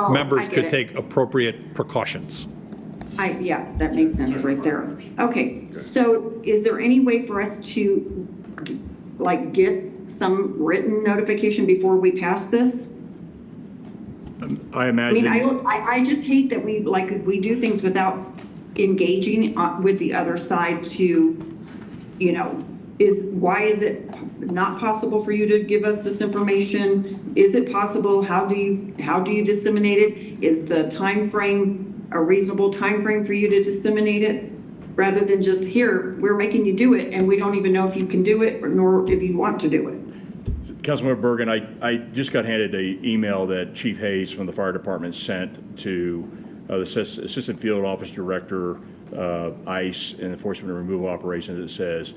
members could take appropriate precautions. Yeah, that makes sense right there. Okay, so is there any way for us to like get some written notification before we pass this? I I imagine. mean, I just hate that we do things without engaging with the other side to, you know, why is it not possible for you to give us this information? Is it possible? How do you disseminate it? Is the time frame a reasonable time frame for you to disseminate it? Rather than just here, we're making you do it and we don't even know if you can do it nor if you want to do it. Councilmember Bergen, I just got handed an email that Chief Hayes from the fire department sent to the Assistant Field Office Director, ICE and Enforcement and Removal Operations that says,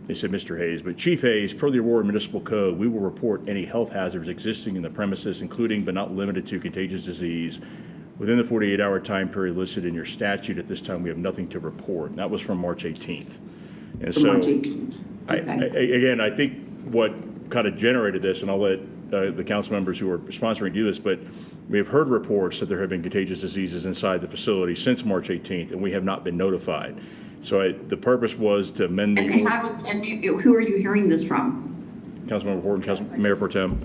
they said, Mr. Hayes, but Chief Hayes, per the Aurora Municipal Code, we will report any health hazards existing in the premises, including but not limited to contagious disease, within the 48-hour time period listed in your statute. At this time, we have nothing to report. And that was from March 18th. And so, March 18th. Okay. Again, I think what kind of generated this, and I'll let the council members who are sponsoring do this, but we have heard reports that there have been contagious diseases inside the facility since March 18th, and we have not been notified. So the purpose was to amend the... And who are you hearing this from? Councilmember Horton, Mayor Pro Tem.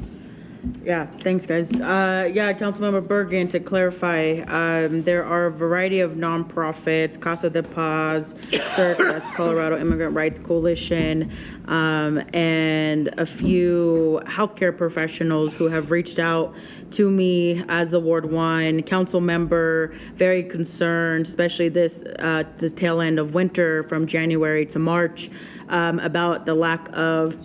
Yeah, thanks, guys. Yeah, Councilmember Bergen, to clarify, there are a variety of nonprofits, Casa de Paz, CIRC, that's Colorado Immigrant Rights Coalition, and a few healthcare professionals who have reached out to me as the Ward 1 council member, very concerned, especially this tail end of winter from January to March, about the lack of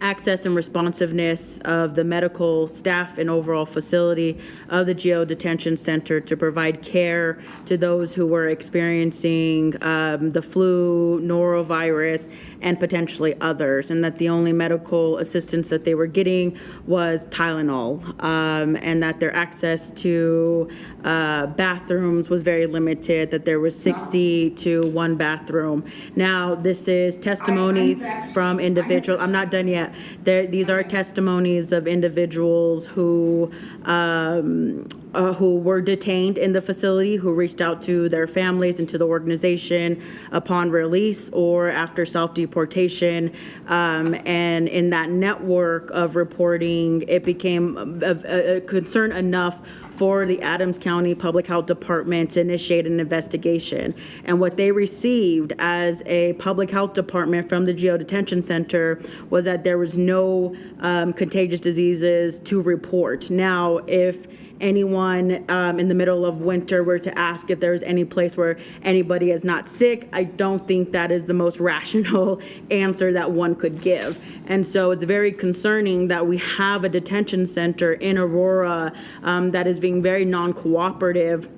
access and responsiveness of the medical staff and overall facility of the Geo Detention Center to provide care to those who were experiencing the flu, norovirus, and potentially others, and that the only medical assistance that they were getting was Tylenol, and that their access to bathrooms was very limited, that there was 60 to 1 bathroom. Now, this is testimonies from individuals. I'm not done yet. These are testimonies of individuals who were detained in the facility, who reached out to their families and to the organization upon release or after self-deportation. And in that network of reporting, it became a concern enough for the Adams County Public Health Department to initiate an investigation. And what they received as a public health department from the Geo Detention Center was that there was no contagious diseases to report. Now, if anyone in the middle of winter were to ask if there's any place where anybody is not sick, I don't think that is the most rational answer that one could give. And so it's very concerning that we have a detention center in Aurora that is being very non-cooperative,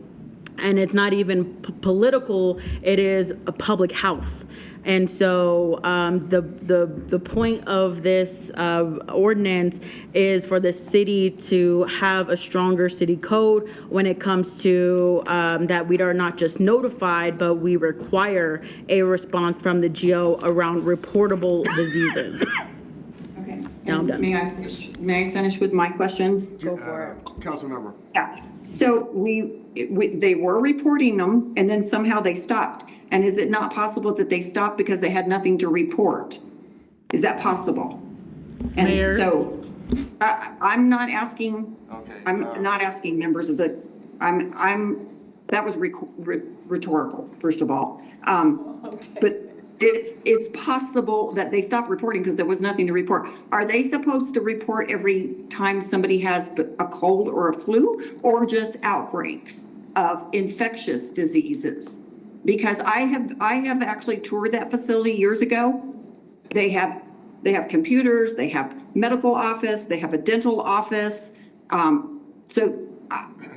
and it's not even political, it is a public health. And so the point of this ordinance is for the city to have a stronger city code when it comes to that we are not just notified, but we require a response from the GO around reportable diseases. Okay. Now I'm done. May I finish with my questions? Go for it. Council member. Yeah. So they were reporting them and then somehow they stopped. And is it not possible that they stopped because they had nothing to report? Is that possible? And Mayor? so I'm not asking, I'm not asking members of the, that was rhetorical, first of all. But it's possible that they stopped reporting because there was nothing to report. Are they supposed to report every time somebody has a cold or a flu, or just outbreaks of infectious diseases? Because I have actually toured that facility years ago. They have computers, they have medical office, they have a dental office. So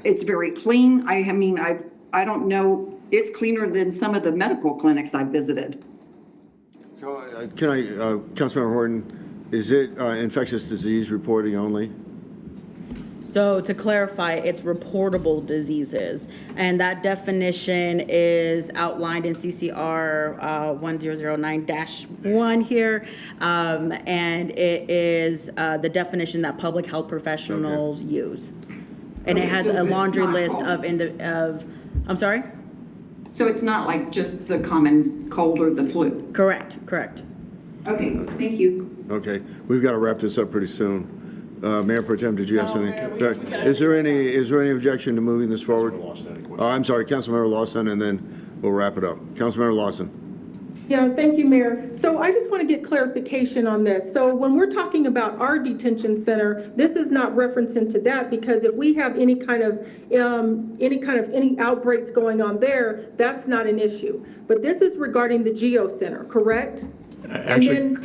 it's very clean. I mean, I don't know, it's cleaner than some of the medical clinics I've visited. So can I, Councilmember Horton, is it infectious disease reporting only? So to clarify, it's reportable diseases, and that definition is outlined in CCR 1009-1 here, and it is the definition that public health professionals use. And it has a laundry list of, I'm sorry? So it's not like just the common cold or the flu? Correct, correct. Okay, thank you. Okay, we've got to wrap this up pretty soon. Mayor Pro Tem, did you have something? Is there any objection to moving this forward? Oh, I'm sorry, Councilmember Lawson, and then we'll wrap it up. Councilmember Lawson. Yeah, thank you, Mayor. So I just want to get clarification on this. So when we're talking about our detention center, this is not referencing to that, because if we have any kind of outbreaks going on there, that's not an issue. But this is regarding the Geo Center, correct? Actually,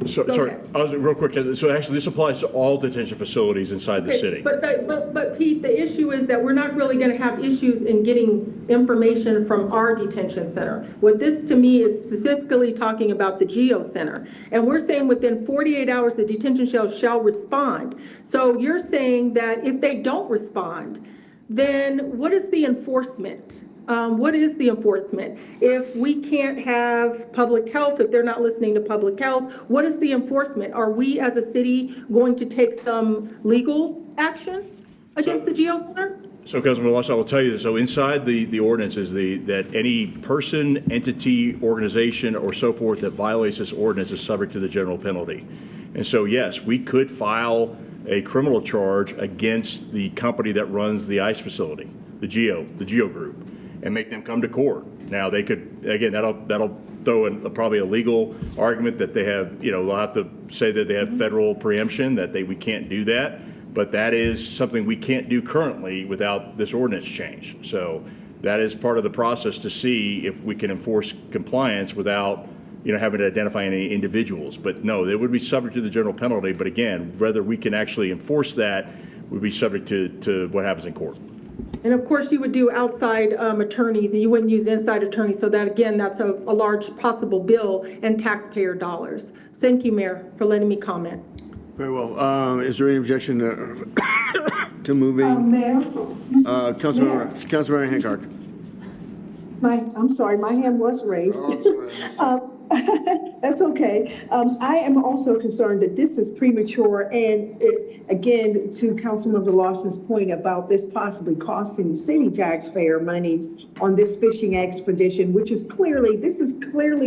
sorry, ahead. I was real quick. So actually, this applies to all detention facilities inside the Okay, city. But Pete, the issue is that we're not really going to have issues in getting information from our detention center. What this to me is specifically talking about the Geo Center. And we're saying within 48 hours, the detention shall respond. So you're saying that if they don't respond, then what is the enforcement? What is the enforcement? If we can't have public health, if they're not listening to public health, what is the enforcement? Are we as a city going to take some legal action against the Geo Center? So, Councilman Lawson, I will tell you this. So inside the ordinance is that any person, entity, organization, or so forth that violates this ordinance is subject to the general penalty. And so, yes, we could file a criminal charge against the company that runs the ICE facility, the Geo group, and make them come to court. Now, they could, again, that'll throw in probably a legal argument that they have, they'll have to say that they have federal preemption, that we can't do that. But that is something we can't do currently without this ordinance change. So that is part of the process to see if we can enforce compliance without, having to identify any individuals. But no, they would be subject to the general penalty. But again, whether we can actually enforce that would be subject to what happens in court. And of course, you would do outside attorneys, and you wouldn't use inside attorneys. So that, again, that's a large possible bill and taxpayer dollars. Thank you, Mayor, for letting me comment. Very well. Is there any objection to moving? Mayor? Councilmember Hancock. I'm sorry, my hand was raised. That's okay. I am also concerned that this is premature, and again, to Councilmember Lawson's point about this possibly costing the city taxpayer monies on this fishing expedition, which is clearly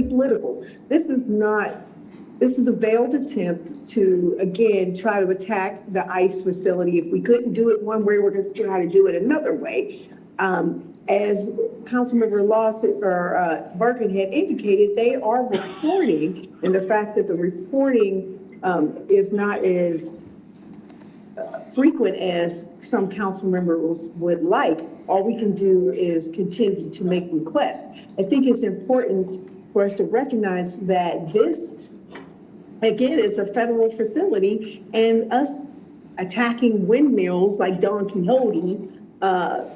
political. This is a veiled attempt to, again, try to attack the ICE facility. If we couldn't do it one way, we're going to try to do it another way. As Councilmember Lawson or Barkin had indicated, they are reporting, and the fact that the reporting is not as frequent as some council members would like. All we can do is continue to make requests. I think it's important for us to recognize that this, again, is a federal facility, and us attacking windmills like Don Quixote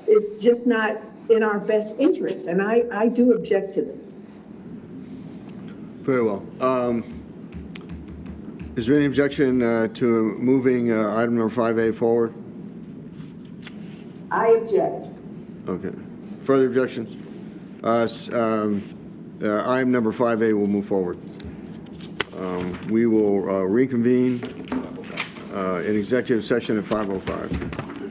is just not in our best interest, and I do object to this. Very well. Is there any objection to moving item number 5A forward? I object. Okay. Further objections? Item number 5A will move forward. We will reconvene in executive session at 5:05.